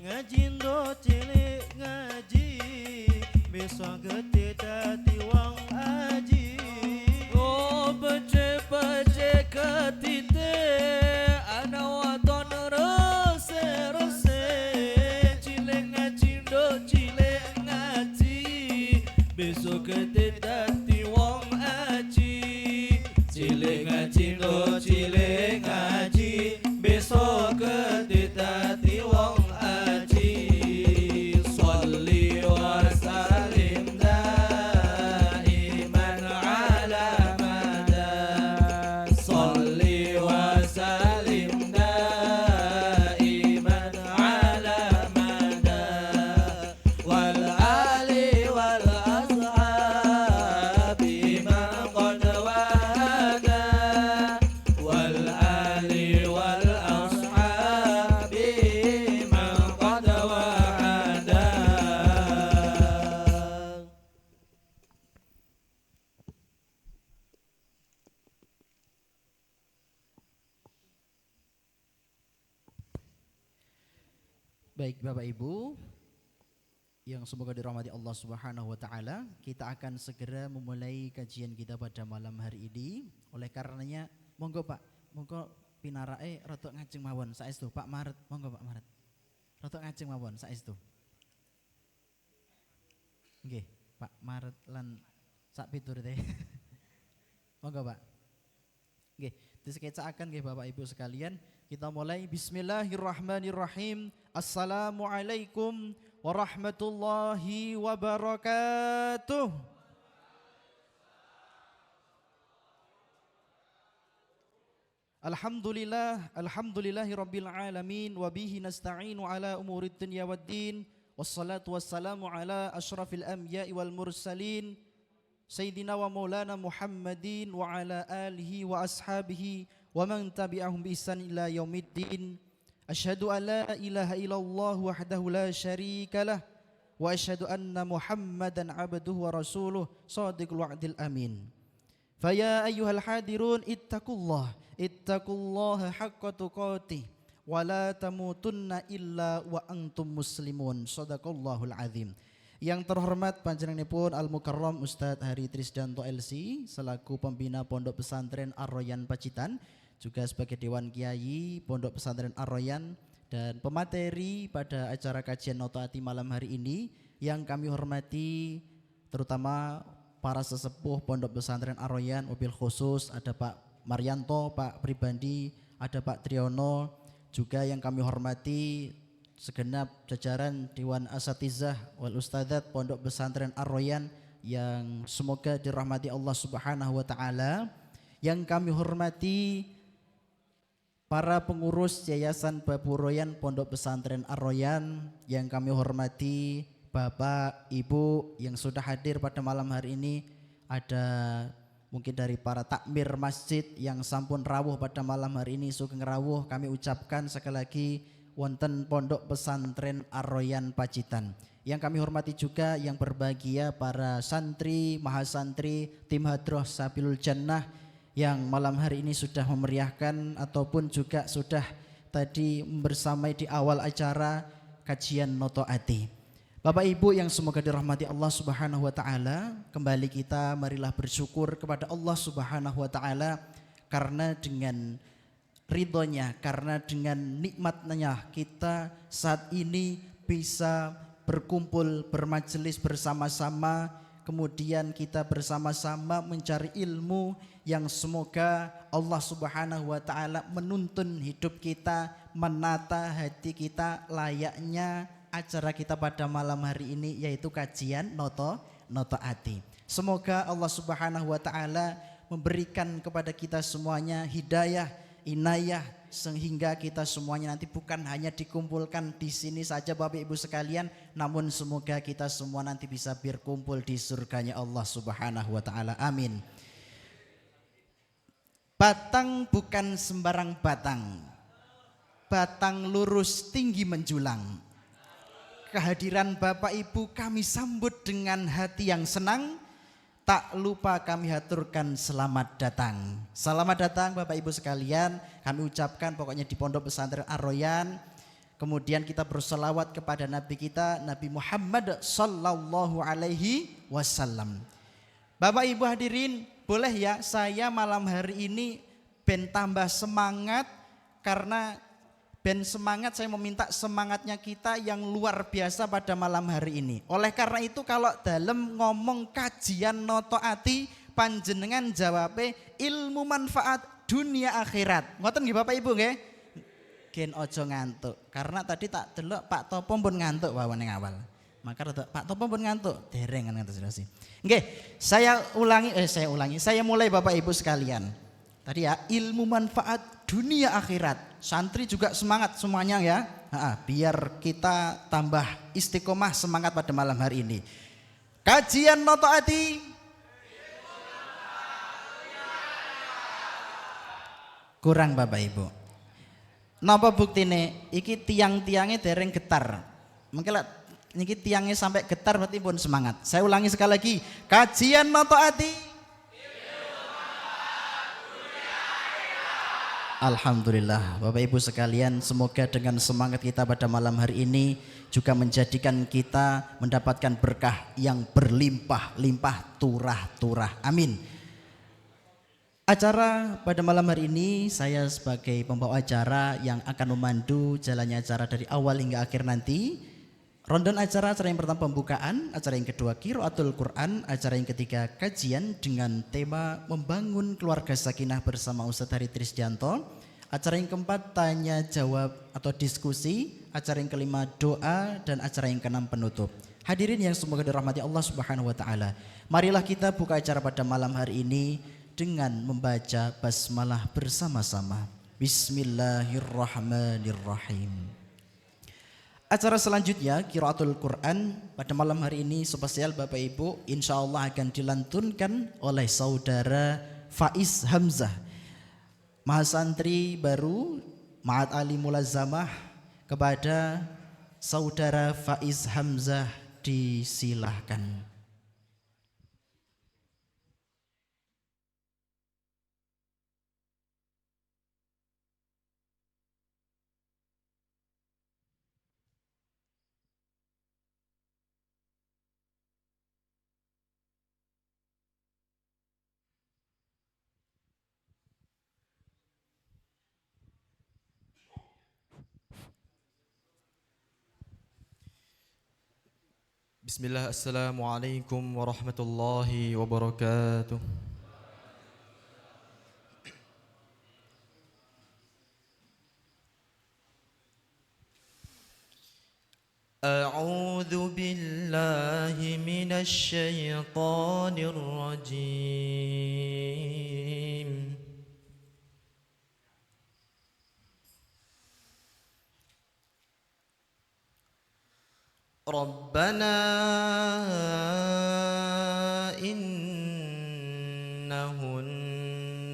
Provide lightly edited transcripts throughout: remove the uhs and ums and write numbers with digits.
ngaji ndo cilik ngaji besok gede dadi wong aji. Oh pece-pece ketite ana waton rese-rese cilik ngaji ndo cilik ngaji besok gede dadi wong aji. Cilik ngaji ndo cilik ngaji besok gede dadi wong aji. Sholli wa sallim daiman ala mada. Sholli wa sallim daiman ala mada. Wal ali wal ashabi man qad wahada. Wal ali wal ashabi man qad wahada. Baik Bapak Ibu yang semoga dirahmati Allah Subhanahu wa taala, kita akan segera memulai kajian kita pada malam hari ini. Oleh karenanya monggo Pak, monggo pinarae rada ngajeng mawon saestu. Pak Maret, monggo Pak Maret. Rada ngajeng mawon saestu. Nggih, Pak Maret lan sak piturute. Monggo Pak. Nggih, disekecakaken nggih Bapak Ibu sekalian. Kita mulai bismillahirrahmanirrahim. Assalamualaikum warahmatullahi wabarakatuh. Alhamdulillahi rabbil alamin wa bihi nasta'inu ala umurid dunya waddin. Wassalatu wassalamu ala asyrafil anbiya'i wal mursalin Sayyidina wa maulana Muhammadin wa ala alihi wa ashabihi wa man tabi'ahum bi ihsan ila yaumiddin. Asyhadu an la ilaha illallah wahdahu la syarikalah wa asyhadu anna Muhammadan abduhu wa rasuluh shadiqul wa'dil amin. Faya ayyuhal hadirun ittaqullaha haqqa tuqatih wa la tamutunna illa wa antum muslimun. Shadaqallahul azim. Yang terhormat panjenenganipun Al-Mukarram Ustadz Hari Trisdanto LC selaku pembina Pondok Pesantren Ar-Royan Pacitan, juga sebagai Dewan Kiai Pondok Pesantren Ar-Royan dan pemateri pada acara kajian Noto Ati malam hari ini. Yang kami hormati terutama para sesepuh Pondok Pesantren Ar-Royan, mobil khusus ada Pak Marianto, Pak Pribandi, ada Pak Triyono, juga yang kami hormati segenap jajaran Dewan Asatizah wal Ustadzat Pondok Pesantren Ar-Royan yang semoga dirahmati Allah Subhanahu wa taala. Yang kami hormati para pengurus Yayasan Babu Royan Pondok Pesantren Ar-Royan, yang kami hormati Bapak, Ibu yang sudah hadir pada malam hari ini. Ada mungkin dari para takmir masjid yang sampun rawuh pada malam hari ini, sugeng rawuh kami ucapkan sekali lagi wonten Pondok Pesantren Ar-Royan Pacitan. Yang kami hormati juga yang berbahagia para santri, mahasantri, tim Hadroh Sabilul Jannah yang malam hari ini sudah memeriahkan ataupun juga sudah tadi bersamai di awal acara kajian Noto Ati. Bapak Ibu yang semoga dirahmati Allah Subhanahu wa taala, kembali kita marilah bersyukur kepada Allah Subhanahu wa taala karena dengan ridhonya, karena dengan nikmatnya kita saat ini bisa berkumpul, bermajelis bersama-sama, kemudian kita bersama-sama mencari ilmu yang semoga Allah Subhanahu wa taala menuntun hidup kita, menata hati kita layaknya acara kita pada malam hari ini, yaitu kajian Noto Ati. Semoga Allah Subhanahu wa taala memberikan kepada kita semuanya hidayah, inayah, sehingga kita semuanya nanti bukan hanya dikumpulkan di sini saja Bapak Ibu sekalian, namun semoga kita semua nanti bisa berkumpul di surganya Allah Subhanahu wa taala. Amin. Batang bukan sembarang batang. Batang lurus tinggi menjulang. Kehadiran Bapak Ibu kami sambut dengan hati yang senang. Tak lupa kami haturkan selamat datang. Selamat datang Bapak Ibu sekalian. Kami ucapkan pokoknya di Pondok Pesantren Ar-Royan. Kemudian kita berselawat kepada Nabi kita, Nabi Muhammad sallallahu alaihi wasallam. Bapak Ibu hadirin, boleh ya saya malam hari ini ben tambah semangat, karena ben semangat saya meminta semangatnya kita yang luar biasa pada malam hari ini. Oleh karena itu kalau dalam ngomong kajian noto ati panjenengan jawabe ilmu manfaat dunia akhirat. Ngoten nggih Bapak Ibu nggih? Gen ojo ngantuk, karena tadi tak delok Pak Topo pun ngantuk wae ning awal. Maka Pak Topo pun ngantuk, dereng kan ngantuk sih. Nggih, saya mulai Bapak Ibu sekalian. Tadi ya ilmu manfaat dunia akhirat. Santri juga semangat semuanya ya. Biar kita tambah istiqomah semangat pada malam hari ini. Kajian noto ati. Kurang Bapak Ibu. Napa buktine? Iki tiang-tiangnya dereng getar. Mungkin lah niki tiangnya sampai getar berarti pun semangat. Saya ulangi sekali lagi. Kajian noto ati. Alhamdulillah Bapak Ibu sekalian, semoga dengan semangat kita pada malam hari ini juga menjadikan kita mendapatkan berkah yang berlimpah-limpah turah-turah. Amin. Acara pada malam hari ini saya sebagai pembawa acara yang akan memandu jalannya acara dari awal hingga akhir nanti. Rundown acara yang pertama pembukaan, acara yang kedua qiraatul Quran, acara yang ketiga kajian dengan tema membangun keluarga sakinah bersama Ustadz Hari Trisdianto. Acara yang keempat tanya jawab atau diskusi, acara yang kelima doa, dan acara yang keenam penutup. Hadirin yang semoga dirahmati Allah Subhanahu wa taala. Marilah kita buka acara pada malam hari ini dengan membaca basmalah bersama-sama. Bismillahirrahmanirrahim. Acara selanjutnya qiraatul Quran pada malam hari ini spesial Bapak Ibu, insya Allah akan dilantunkan oleh saudara Faiz Hamzah, mahasantri baru Ma'had Ali Mulazamah. Kepada saudara Faiz Hamzah disilahkan. Bismillah, assalamualaikum warahmatullahi wabarakatuh. A'udzu billahi minasy syaithanir rajim. ربنا إنهن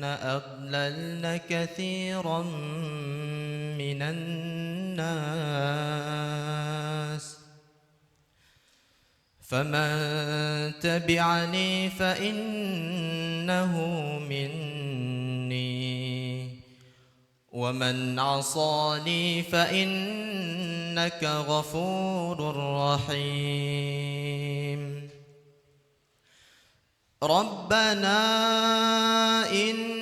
أضللن كثيرا من الناس فمن تبعني فإنه مني ومن عصاني فإنك غفور رحيم ربنا إني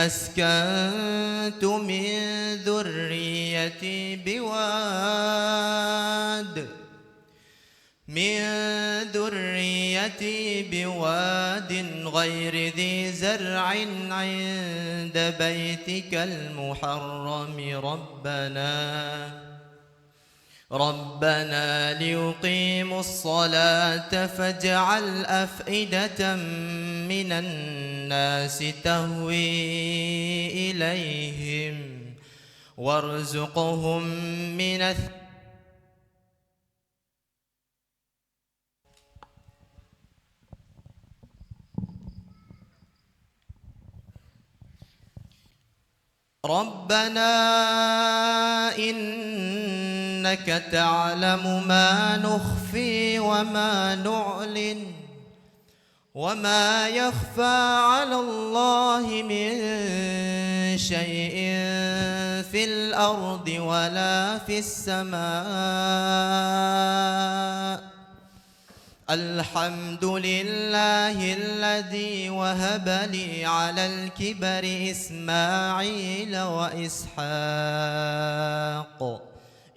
أسكنت من ذريتي بواد غير ذي زرع عند بيتك المحرم ربنا ليقيموا الصلاة فاجعل أفئدة من الناس تهوي إليهم وارزقهم من ربنا إنك تعلم ما نخفي وما نعلن وما يخفى على الله من شيء في الأرض ولا في السماء الحمد لله الذي وهب لي على الكبر إسماعيل وإسحاق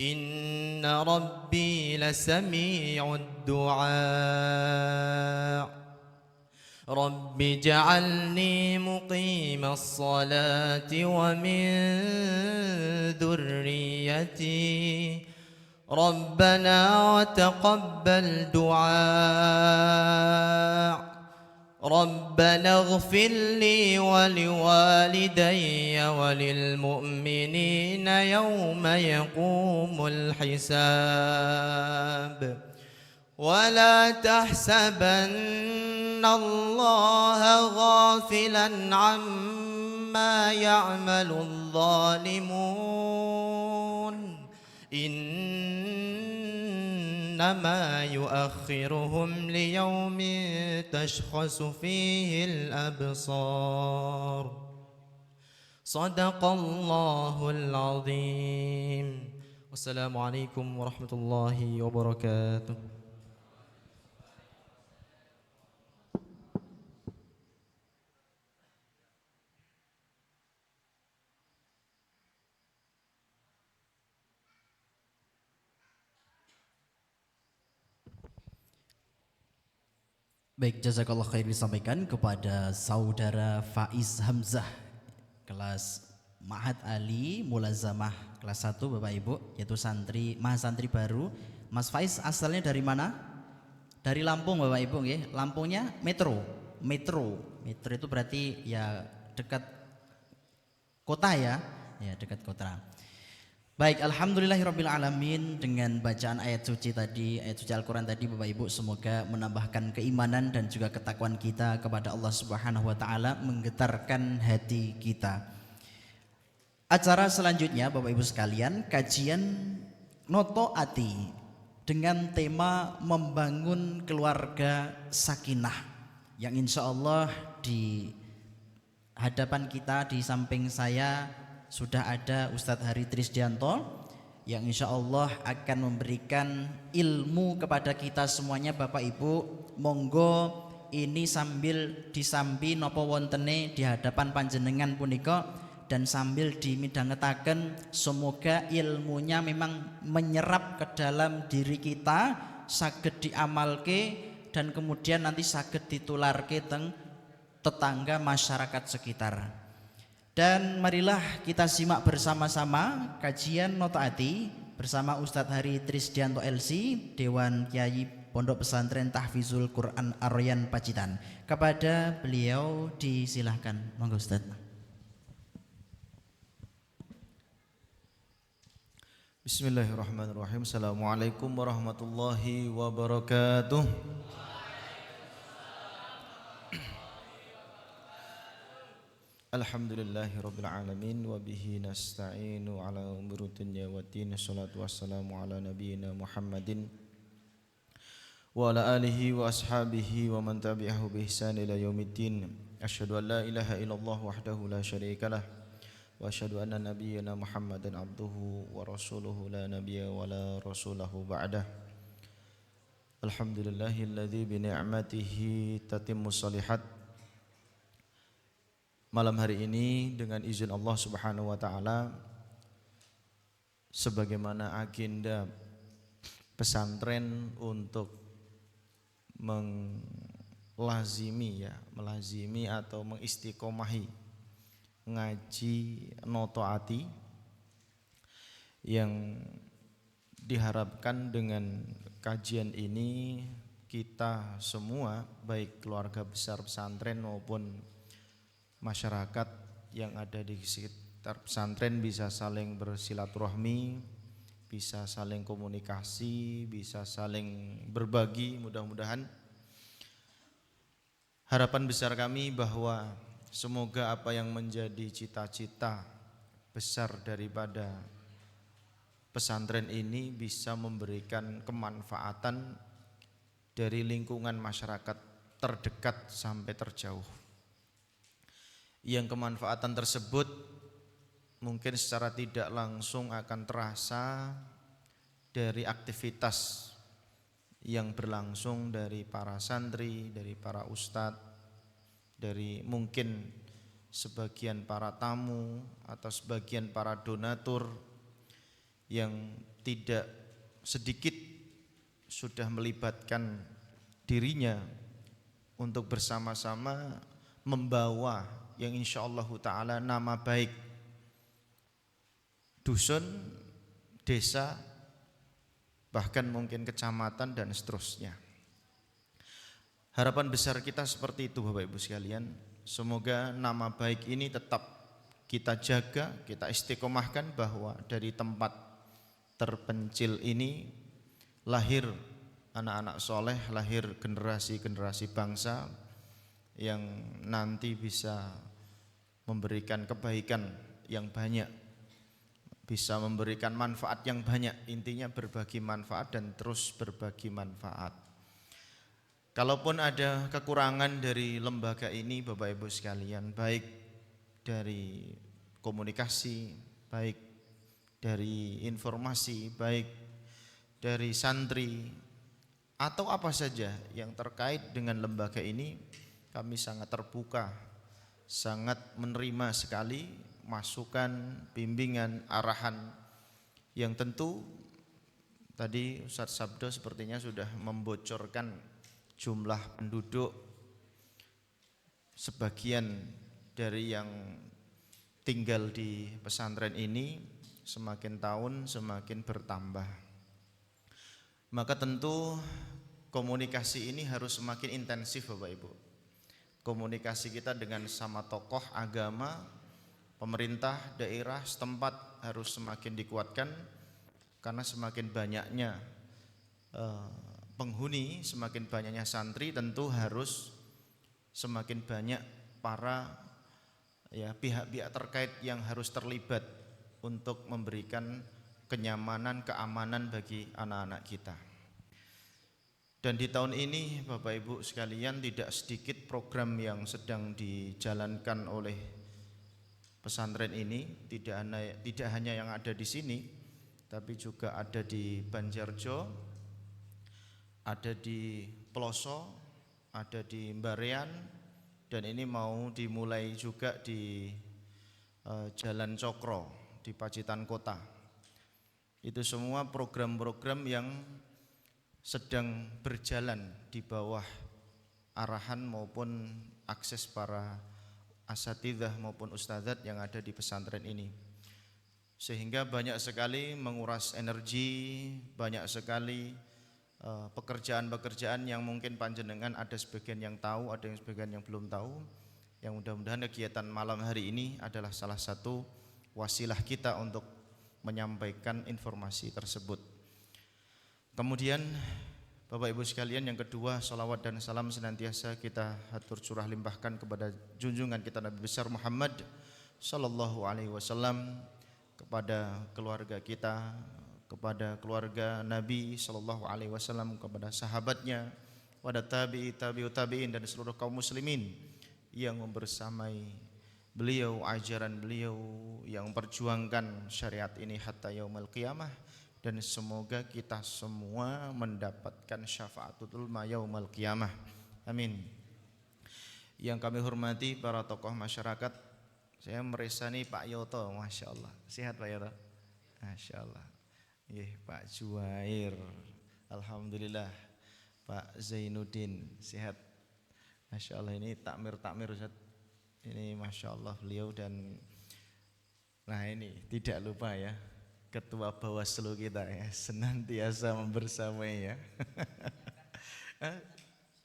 إن ربي لسميع الدعاء رب اجعلني مقيم الصلاة ومن ذريتي ربنا وتقبل دعاء ربنا اغفر لي ولوالدي وللمؤمنين يوم يقوم الحساب ولا تحسبن الله غافلا عما يعمل الظالمون إنما يؤخرهم ليوم تشخص فيه الأبصار صدق الله العظيم والسلام عليكم ورحمة الله وبركاته. Baik, jazakallah khair disampaikan kepada saudara Faiz Hamzah kelas Ma'had Ali Mulazamah kelas 1 Bapak Ibu, yaitu santri mahasantri baru. Mas Faiz asalnya dari mana? Dari Lampung Bapak Ibu nggih. Lampungnya Metro. Metro itu berarti ya dekat kota ya. Ya, dekat kota. Baik, alhamdulillahirabbil alamin. Dengan bacaan ayat suci tadi, ayat suci Al-Qur'an tadi Bapak Ibu, semoga menambahkan keimanan dan juga ketakwaan kita kepada Allah Subhanahu wa taala, menggetarkan hati kita. Acara selanjutnya Bapak Ibu sekalian, kajian Noto Ati dengan tema membangun keluarga sakinah, yang insya Allah di hadapan kita di samping saya sudah ada Ustadz Hari Trisdianto yang insya Allah akan memberikan ilmu kepada kita semuanya. Bapak Ibu, monggo ini sambil disambi nopo wontene di hadapan panjenengan punika, dan sambil dimidhangetaken semoga ilmunya memang menyerap ke dalam diri kita, saged diamalke dan kemudian nanti saged ditularke teng tetangga masyarakat sekitar. Dan marilah kita simak bersama-sama kajian Noto Ati bersama Ustadz Hari Trisdianto LC, Dewan Kiai Pondok Pesantren Tahfizul Quran Ar-Rayyan Pacitan. Kepada beliau disilahkan, monggo Ustadz. Bismillahirrahmanirrahim. Assalamualaikum warahmatullahi wabarakatuh. Alhamdulillahirabbil alamin wa bihi nasta'inu ala umuri dunya waddin. Shalatu wassalamu ala nabiyyina Muhammadin wa ala alihi wa ashabihi wa man tabi'ahu bi ihsan ila yaumiddin. Asyhadu an la ilaha illallah wahdahu la syarikalah wa asyhadu anna nabiyyana Muhammadan abduhu wa rasuluhu la nabiyya wa la rasulahu ba'dah. Alhamdulillahilladzi bi ni'matihi tatimmus shalihat. Malam hari ini dengan izin Allah Subhanahu wa taala, sebagaimana agenda pesantren untuk melazimi atau mengistiqomahi ngaji Noto Ati, yang diharapkan dengan kajian ini kita semua, baik keluarga besar pesantren maupun masyarakat yang ada di sekitar pesantren, bisa saling bersilaturahmi, bisa saling komunikasi, bisa saling berbagi. Mudah-mudahan harapan besar kami bahwa semoga apa yang menjadi cita-cita besar daripada pesantren ini bisa memberikan kemanfaatan dari lingkungan masyarakat terdekat sampai terjauh, yang kemanfaatan tersebut mungkin secara tidak langsung akan terasa dari aktivitas yang berlangsung dari para santri, dari para ustadz, dari mungkin sebagian para tamu atau sebagian para donatur yang tidak sedikit sudah melibatkan dirinya untuk bersama-sama membawa yang insyaallah ta'ala nama baik dusun, desa, bahkan mungkin kecamatan dan seterusnya. Harapan besar kita seperti itu Bapak Ibu sekalian. Semoga nama baik ini tetap kita jaga, kita istiqomahkan, bahwa dari tempat terpencil ini lahir anak-anak soleh, lahir generasi-generasi bangsa yang nanti bisa memberikan kebaikan yang banyak, bisa memberikan manfaat yang banyak. Intinya berbagi manfaat dan terus berbagi manfaat. Kalaupun ada kekurangan dari lembaga ini Bapak Ibu sekalian, baik dari komunikasi, baik dari informasi, baik dari santri, atau apa saja yang terkait dengan lembaga ini, kami sangat terbuka, sangat menerima sekali masukan, bimbingan, arahan yang tentu tadi Ustadz Sabdo sepertinya sudah membocorkan jumlah penduduk sebagian dari yang tinggal di pesantren ini semakin tahun semakin bertambah. Maka tentu komunikasi ini harus semakin intensif Bapak Ibu. Komunikasi kita dengan sama tokoh agama, pemerintah daerah setempat harus semakin dikuatkan, karena semakin banyaknya penghuni, semakin banyaknya santri, tentu harus semakin banyak para pihak-pihak terkait yang harus terlibat untuk memberikan kenyamanan, keamanan bagi anak-anak kita. Dan di tahun ini Bapak Ibu sekalian, tidak sedikit program yang sedang dijalankan oleh pesantren ini, tidak hanya yang ada di sini, tapi juga ada di Banjarjo, ada di Peloso, ada di Mbarean, dan ini mau dimulai juga di Jalan Cokro di Pacitan Kota. Itu semua program-program yang sedang berjalan di bawah arahan maupun akses para asatidzah maupun ustadzat yang ada di pesantren ini, sehingga banyak sekali menguras energi, banyak sekali pekerjaan-pekerjaan yang mungkin panjenengan ada sebagian yang tahu, ada yang sebagian yang belum tahu. Yang mudah-mudahan kegiatan malam hari ini adalah salah satu wasilah kita untuk menyampaikan informasi tersebut. Kemudian Bapak Ibu sekalian, yang kedua, salawat dan salam senantiasa kita hatur curah limpahkan kepada junjungan kita Nabi besar Muhammad sallallahu alaihi wasallam, kepada keluarga kita, kepada keluarga Nabi sallallahu alaihi wasallam, kepada sahabatnya, kepada tabi'ut tabi'in dan seluruh kaum muslimin yang membersamai beliau, ajaran beliau, yang memperjuangkan syariat ini hatta yaumil qiyamah. Dan semoga kita semua mendapatkan syafaatul ulma yaumil qiyamah. Amin. Yang kami hormati para tokoh masyarakat, saya meresani Pak Yoto, Masya Allah. Sehat Pak Yoto? Masya Allah. Pak Juwair, alhamdulillah. Pak Zainuddin, sehat. Masya Allah, ini takmir Ustaz. Ini Masya Allah beliau. Dan nah ini tidak lupa ya, Ketua Bawaslu kita ya, senantiasa membersamai ya.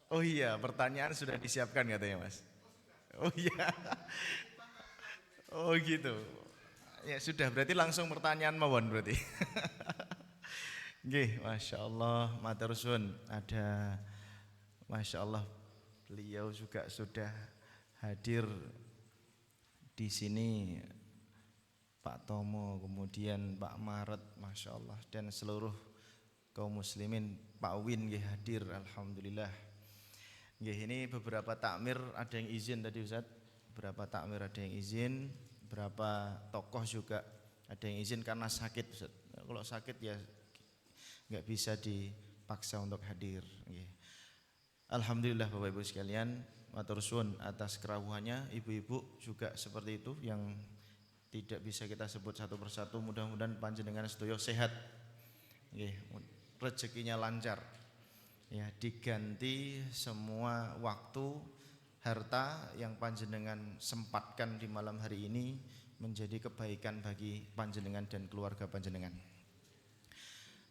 Oh iya, pertanyaan sudah disiapkan katanya Mas. Oh iya. Oh gitu. Ya sudah, berarti langsung pertanyaan mawon berarti. Nggih, Masya Allah, matur suwun. Ada Masya Allah, beliau juga sudah hadir di sini, Pak Tomo, kemudian Pak Maret, Masya Allah, dan seluruh kaum muslimin. Pak Win nggih hadir, alhamdulillah. Nggih, ini beberapa takmir ada yang izin tadi Ustaz, beberapa takmir ada yang izin, beberapa tokoh juga ada yang izin karena sakit, Ustaz. Kalau sakit ya nggak bisa dipaksa untuk hadir. Alhamdulillah Bapak Ibu sekalian, matur suwun atas kerawuhannya. Ibu-ibu juga seperti itu yang tidak bisa kita sebut satu persatu. Mudah-mudahan panjenengan sedaya sehat, rezekinya lancar, ya, diganti semua waktu harta yang panjenengan sempatkan di malam hari ini menjadi kebaikan bagi panjenengan dan keluarga panjenengan.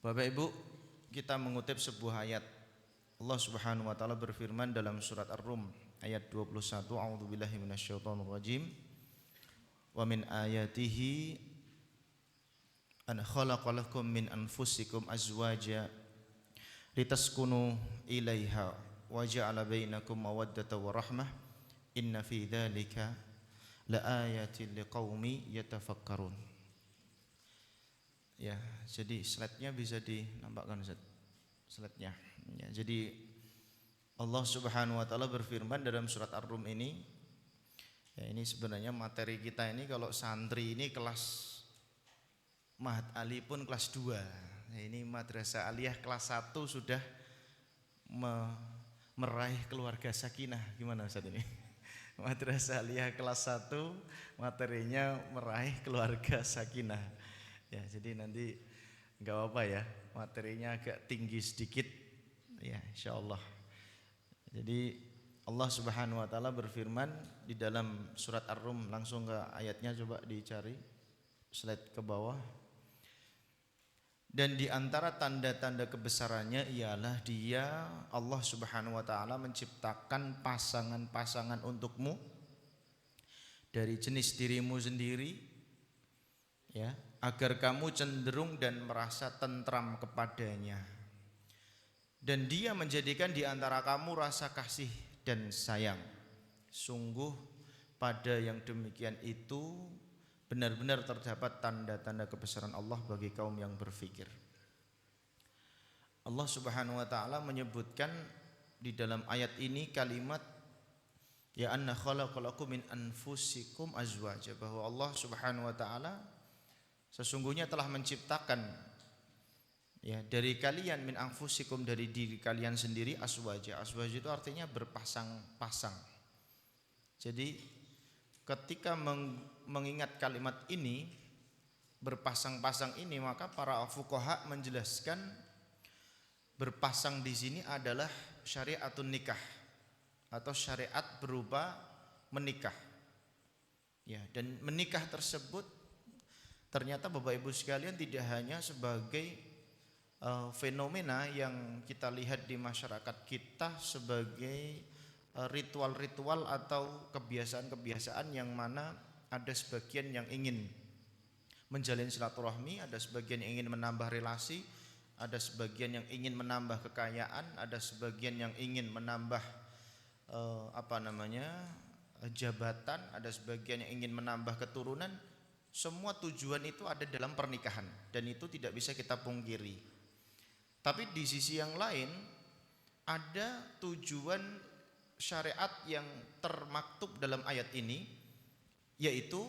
Bapak Ibu, kita mengutip sebuah ayat. Allah Subhanahu wa taala berfirman dalam surat Ar-Rum ayat 21, A'udzubillahi minasyaitonirrajim. Wa min ayatihi an khalaqalakum min anfusikum azwaja litaskunu ilaiha wa ja'ala bainakum mawaddatan wa rahmah inna fi dzalika laayatin liqaumi yatafakkarun. Ya, jadi slide-nya bisa dinampakkan Ustaz. Slide-nya. Ya, jadi Allah Subhanahu wa taala berfirman dalam surat Ar-Rum ini, ya, ini sebenarnya materi kita ini kalau santri ini kelas Mahat Ali pun kelas 2. Nah, ini Madrasah Aliyah kelas 1 sudah meraih keluarga sakinah. Gimana Ustaz ini? Madrasah Aliyah kelas 1 materinya meraih keluarga sakinah. Ya, jadi nanti enggak apa-apa ya, materinya agak tinggi sedikit. Ya, insyaallah. Jadi Allah Subhanahu wa taala berfirman di dalam surat Ar-Rum, langsung ke ayatnya coba dicari slide ke bawah. Dan di antara tanda-tanda kebesarannya ialah Dia Allah Subhanahu wa taala menciptakan pasangan-pasangan untukmu dari jenis dirimu sendiri, ya, agar kamu cenderung dan merasa tentram kepadanya. Dan Dia menjadikan di antara kamu rasa kasih dan sayang. Sungguh pada yang demikian itu benar-benar terdapat tanda-tanda kebesaran Allah bagi kaum yang berfikir. Allah Subhanahu wa taala menyebutkan di dalam ayat ini kalimat ya anna khalaqalakum min anfusikum azwaja, bahwa Allah Subhanahu wa taala sesungguhnya telah menciptakan, ya, dari kalian min anfusikum, dari diri kalian sendiri, azwaja. Azwaja itu artinya berpasang-pasang. Jadi ketika mengingat kalimat ini, berpasang-pasang ini, maka para fuqaha menjelaskan berpasang di sini adalah syariatun nikah atau syariat berupa menikah. Ya, dan menikah tersebut ternyata Bapak Ibu sekalian tidak hanya sebagai fenomena yang kita lihat di masyarakat kita sebagai ritual-ritual atau kebiasaan-kebiasaan yang mana ada sebagian yang ingin menjalin silaturahmi, ada sebagian yang ingin menambah relasi, ada sebagian yang ingin menambah kekayaan, ada sebagian yang ingin menambah jabatan, ada sebagian yang ingin menambah keturunan. Semua tujuan itu ada dalam pernikahan dan itu tidak bisa kita pungkiri. Tapi di sisi yang lain ada tujuan syariat yang termaktub dalam ayat ini, yaitu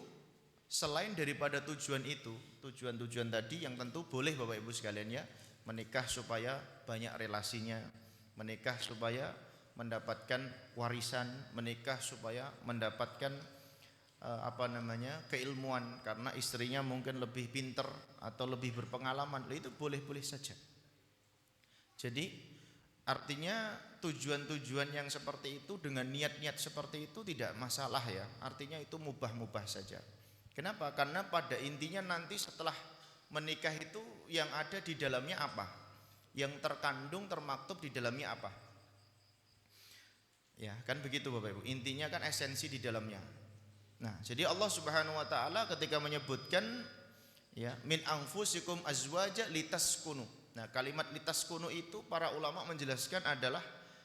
selain daripada tujuan itu, tujuan-tujuan tadi yang tentu boleh Bapak Ibu sekalian, ya, menikah supaya banyak relasinya, menikah supaya mendapatkan warisan, menikah supaya mendapatkan keilmuan karena istrinya mungkin lebih pinter atau lebih berpengalaman, itu boleh-boleh saja. Jadi artinya tujuan-tujuan yang seperti itu dengan niat-niat seperti itu tidak masalah, ya. Artinya itu mubah-mubah saja. Kenapa? Karena pada intinya nanti setelah menikah itu yang ada di dalamnya apa? Yang terkandung, termaktub di dalamnya apa? Ya, kan begitu Bapak Ibu. Intinya kan esensi di dalamnya. Nah, jadi Allah Subhanahu wa taala ketika menyebutkan, ya, min anfusikum azwaja litaskunu. Nah, kalimat litaskunu itu para ulama menjelaskan adalah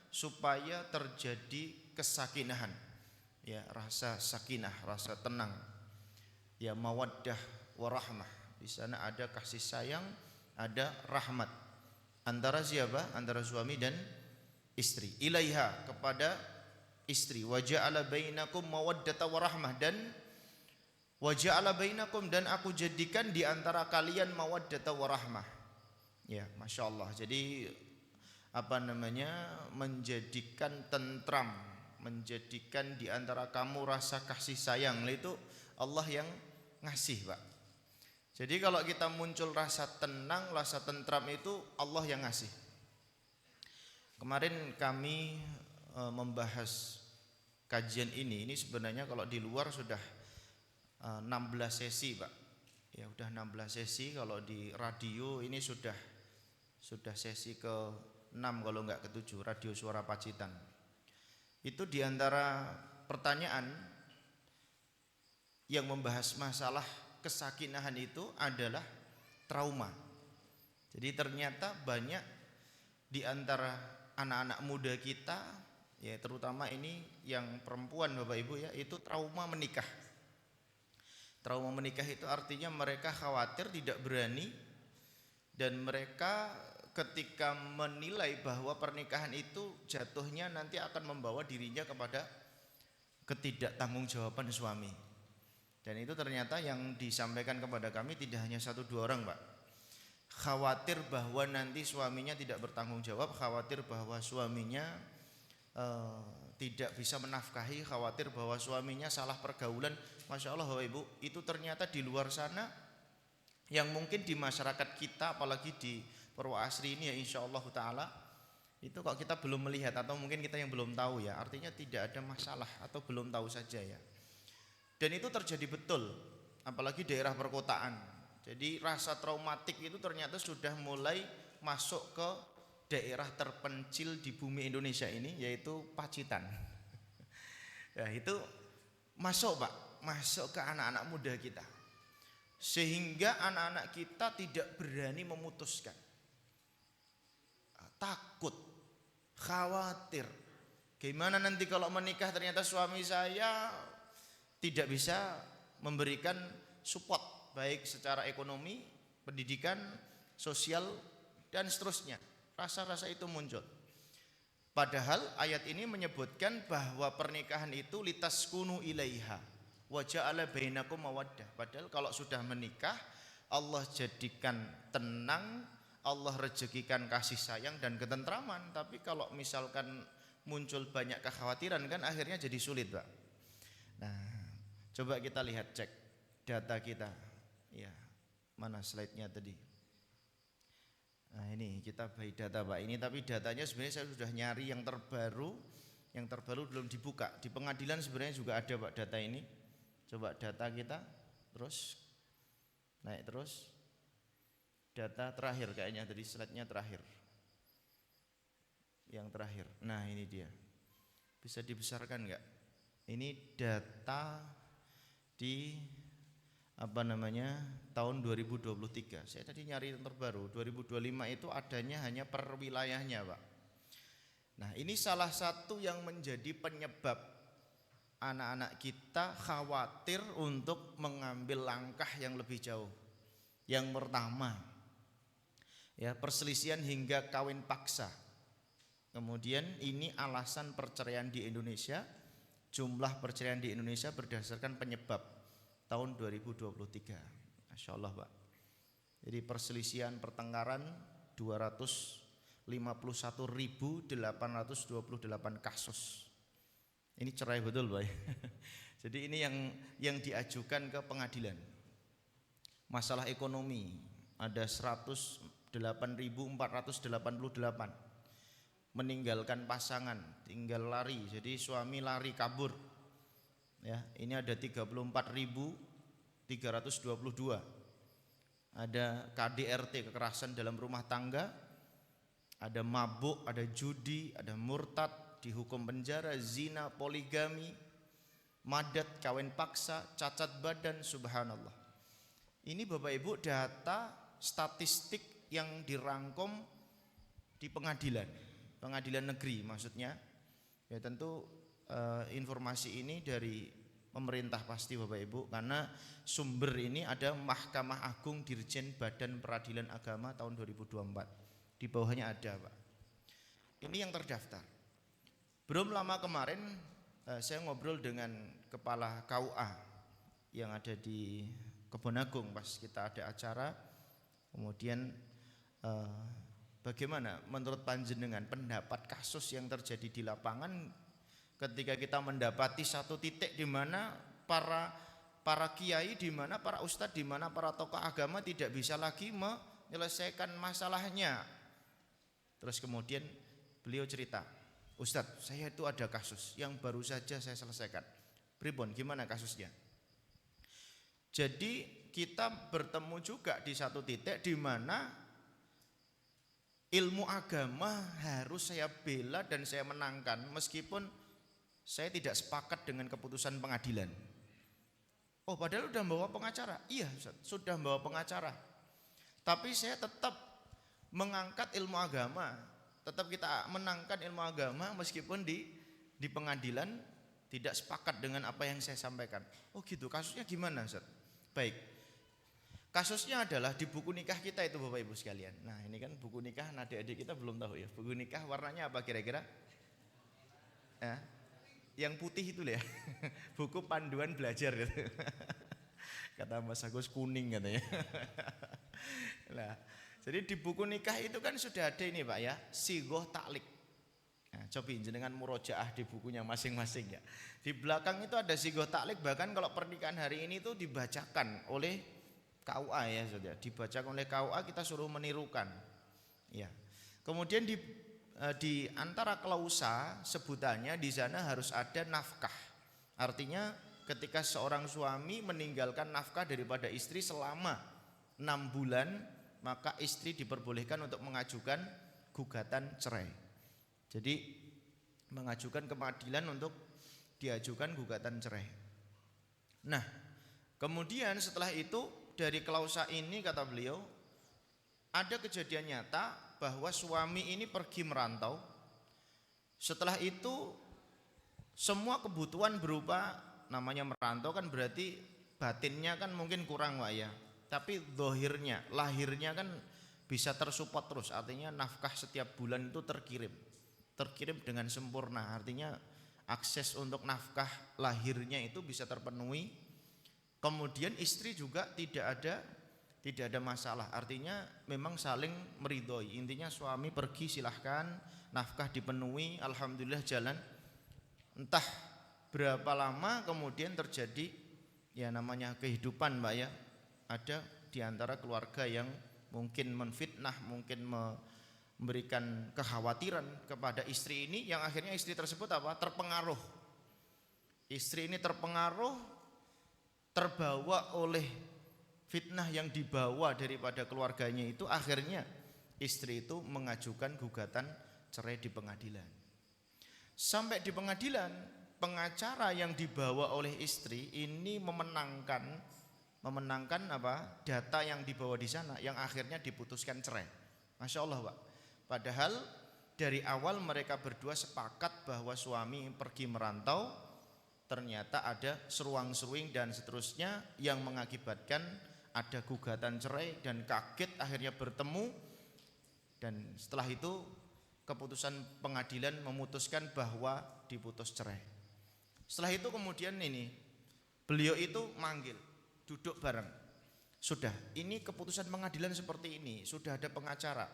supaya terjadi kesakinahan, ya, rasa sakinah, rasa tenang, ya, mawaddah warahmah. Di sana ada kasih sayang, ada rahmat antara siapa? Antara suami dan istri. Ilaiha, kepada istri. Wa ja'ala bainakum mawaddata warahmah, dan Wa ja'ala bainakum, dan aku jadikan di antara kalian mawaddata warahmah. Ya, Masya Allah. Jadi menjadikan tentram, menjadikan di antara kamu rasa kasih sayang, itu Allah yang ngasih, Pak. Jadi kalau kita muncul rasa tenang, rasa tentram, itu Allah yang ngasih. Kemarin kami membahas kajian ini sebenarnya kalau di luar sudah 16 sesi, Pak. Ya, udah 16 sesi. Kalau di radio ini sudah sesi ke-6 kalau enggak ke-7, Radio Suara Pacitan. Itu diantara pertanyaan yang membahas masalah kesakinahan itu adalah trauma. Jadi ternyata banyak di antara anak-anak muda kita, ya terutama ini yang perempuan Bapak Ibu ya, itu trauma menikah. Trauma menikah itu artinya mereka khawatir, tidak berani, dan mereka ketika menilai bahwa pernikahan itu jatuhnya nanti akan membawa dirinya kepada ketidaktanggungjawaban suami. Dan itu ternyata yang disampaikan kepada kami tidak hanya 1-2 orang, Pak. Khawatir bahwa nanti suaminya tidak bertanggung jawab, khawatir bahwa suaminya tidak bisa menafkahi, khawatir bahwa suaminya salah pergaulan. Masya Allah Bapak Ibu, itu ternyata di luar sana yang mungkin di masyarakat kita, apalagi di Purwoasri ini ya, insya Allah ta'ala, itu kok kita belum melihat, atau mungkin kita yang belum tahu ya, artinya tidak ada masalah atau belum tahu saja ya. Dan itu terjadi betul, apalagi daerah perkotaan. Jadi rasa traumatik itu ternyata sudah mulai masuk ke daerah terpencil di bumi Indonesia ini, yaitu Pacitan. Ya, itu masuk, Pak, masuk ke anak-anak muda kita, sehingga anak-anak kita tidak berani memutuskan, takut, khawatir, gimana nanti kalau menikah ternyata suami saya tidak bisa memberikan support baik secara ekonomi, pendidikan, sosial, dan seterusnya. Rasa-rasa itu muncul. Padahal ayat ini menyebutkan bahwa pernikahan itu litaskunu ilaiha wa ja'ala bainakum mawaddah. Padahal kalau sudah menikah, Allah jadikan tenang, Allah rezekikan kasih sayang dan ketentraman. Tapi kalau misalkan muncul banyak kekhawatiran, kan akhirnya jadi sulit, Pak. Nah, coba kita lihat, cek data kita. Ya, mana slide-nya tadi? Nah, ini kita bagi data, Pak. Ini tapi datanya sebenarnya saya sudah nyari yang terbaru. Yang terbaru belum dibuka. Di pengadilan sebenarnya juga ada, Pak, data ini. Coba data kita, terus naik terus. Data terakhir kayaknya tadi, slide-nya terakhir. Yang terakhir. Nah, ini dia. Bisa dibesarkan enggak? Ini data di tahun 2023. Saya tadi nyari yang terbaru. 2025 itu adanya hanya per wilayahnya, Pak. Nah, ini salah satu yang menjadi penyebab anak-anak kita khawatir untuk mengambil langkah yang lebih jauh. Yang pertama, ya, perselisihan hingga kawin paksa. Kemudian ini alasan perceraian di Indonesia. Jumlah perceraian di Indonesia berdasarkan penyebab tahun 2023. Masya Allah, Pak. Jadi perselisihan pertengkaran 251.828 kasus. Ini cerai betul, Pak. Jadi ini yang diajukan ke pengadilan. Masalah ekonomi ada 108.488. Meninggalkan pasangan, tinggal lari. Jadi suami lari kabur. Ya, ini ada 34.322. Ada KDRT, kekerasan dalam rumah tangga. Ada mabuk, ada judi, ada murtad, dihukum penjara, zina, poligami, madat, kawin paksa, cacat badan, subhanallah. Ini Bapak Ibu data statistik yang dirangkum di pengadilan negeri maksudnya. Ya tentu informasi ini dari pemerintah pasti Bapak Ibu, karena sumber ini ada Mahkamah Agung Dirjen Badan Peradilan Agama tahun 2024. Di bawahnya ada, Pak. Ini yang terdaftar. Belum lama kemarin saya ngobrol dengan kepala KUA yang ada di Kebon Agung pas kita ada acara. Kemudian bagaimana menurut panjenengan pendapat kasus yang terjadi di lapangan ketika kita mendapati satu titik di mana para kiai, di mana para ustadz, di mana para tokoh agama tidak bisa lagi menyelesaikan masalahnya. Terus kemudian beliau cerita, Ustadz, saya itu ada kasus yang baru saja saya selesaikan. Pripun, gimana kasusnya? Jadi kita bertemu juga di satu titik di mana ilmu agama harus saya bela dan saya menangkan meskipun saya tidak sepakat dengan keputusan pengadilan. Oh, padahal sudah membawa pengacara. Iya, Ustaz, sudah membawa pengacara. Tapi saya tetap mengangkat ilmu agama. Tetap kita menangkan ilmu agama meskipun di pengadilan tidak sepakat dengan apa yang saya sampaikan. Oh gitu, kasusnya gimana, Ustaz? Baik. Kasusnya adalah di buku nikah kita itu Bapak Ibu sekalian. Nah, ini kan buku nikah adik-adik kita belum tahu ya. Buku nikah warnanya apa kira-kira? Ya. Yang putih itu ya. Buku panduan belajar gitu. Kata Mas Agus kuning katanya. Nah, jadi di buku nikah itu kan sudah ada ini Pak ya, sighoh taklik. Nah, coba jenengan murojaah di bukunya masing-masing ya. Di belakang itu ada sighoh taklik, bahkan kalau pernikahan hari ini itu dibacakan oleh KUA ya saudara. Dibacakan oleh KUA, kita suruh menirukan. Ya. Kemudian di antara klausa sebutannya di sana harus ada nafkah. Artinya ketika seorang suami meninggalkan nafkah daripada istri selama 6 bulan, maka istri diperbolehkan untuk mengajukan gugatan cerai. Jadi mengajukan ke pengadilan untuk diajukan gugatan cerai. Nah, kemudian setelah itu dari klausa ini kata beliau ada kejadian nyata bahwa suami ini pergi merantau. Setelah itu semua kebutuhan berupa, namanya merantau kan berarti batinnya kan mungkin kurang Pak ya. Tapi zahirnya, lahirnya kan bisa tersupport terus. Artinya nafkah setiap bulan itu terkirim dengan sempurna. Artinya akses untuk nafkah lahirnya itu bisa terpenuhi. Kemudian istri juga tidak ada masalah. Artinya memang saling meridhoi. Intinya suami pergi silahkan, nafkah dipenuhi, alhamdulillah jalan. Entah berapa lama kemudian terjadi ya namanya kehidupan Mbak ya. Ada di antara keluarga yang mungkin menfitnah, mungkin memberikan kekhawatiran kepada istri ini, yang akhirnya istri tersebut apa? Terpengaruh. Istri ini terpengaruh, terbawa oleh fitnah yang dibawa daripada keluarganya itu, akhirnya istri itu mengajukan gugatan cerai di pengadilan. Sampai di pengadilan, pengacara yang dibawa oleh istri ini memenangkan apa data yang dibawa di sana, yang akhirnya diputuskan cerai. Masya Allah Pak. Padahal dari awal mereka berdua sepakat bahwa suami pergi merantau, ternyata ada seruang-seruing dan seterusnya yang mengakibatkan ada gugatan cerai dan kaget akhirnya bertemu. Dan setelah itu keputusan pengadilan memutuskan bahwa diputus cerai. Setelah itu kemudian ini beliau itu manggil, duduk bareng. Sudah, ini keputusan pengadilan seperti ini, sudah ada pengacara.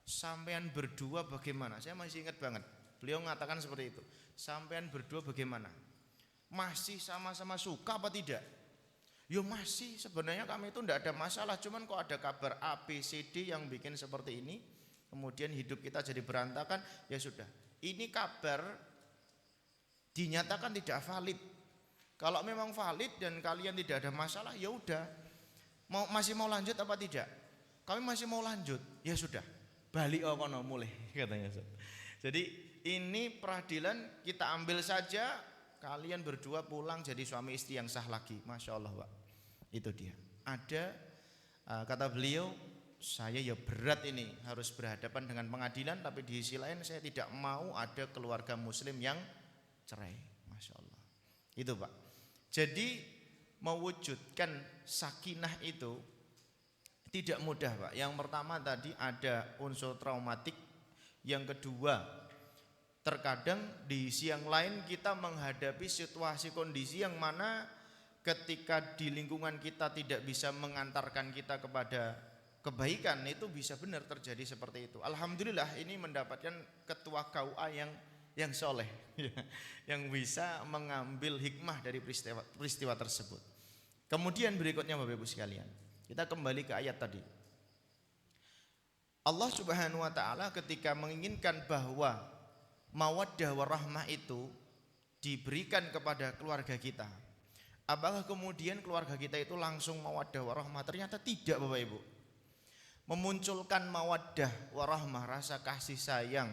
Sampean berdua bagaimana? Saya masih ingat banget. Beliau mengatakan seperti itu. Sampean berdua bagaimana? Masih sama-sama suka apa tidak? Yo masih, sebenarnya kami itu tidak ada masalah. Cuman kok ada kabar A, B, C, D yang bikin seperti ini, kemudian hidup kita jadi berantakan. Ya sudah, ini kabar dinyatakan tidak valid. Kalau memang valid dan kalian tidak ada masalah, ya udah. Masih mau lanjut apa tidak? Kami masih mau lanjut. Ya sudah, balik kono mulai katanya. Jadi ini peradilan kita ambil saja, kalian berdua pulang jadi suami istri yang sah lagi. Masya Allah Pak. Itu dia. Ada kata beliau, saya ya berat ini harus berhadapan dengan pengadilan, tapi di sisi lain saya tidak mau ada keluarga muslim yang cerai. Masya Allah. Itu Pak. Jadi mewujudkan sakinah itu tidak mudah Pak. Yang pertama tadi ada unsur traumatik. Yang kedua, terkadang di sisi yang lain kita menghadapi situasi kondisi yang mana ketika di lingkungan kita tidak bisa mengantarkan kita kepada kebaikan, itu bisa benar terjadi seperti itu. Alhamdulillah ini mendapatkan ketua KUA yang soleh, yang bisa mengambil hikmah dari peristiwa tersebut. Kemudian berikutnya Bapak Ibu sekalian, kita kembali ke ayat tadi. Allah Subhanahu wa taala ketika menginginkan bahwa mawaddah warahmah itu diberikan kepada keluarga kita, apakah kemudian keluarga kita itu langsung mawaddah warahmah? Ternyata tidak Bapak Ibu. Memunculkan mawaddah warahmah, rasa kasih sayang,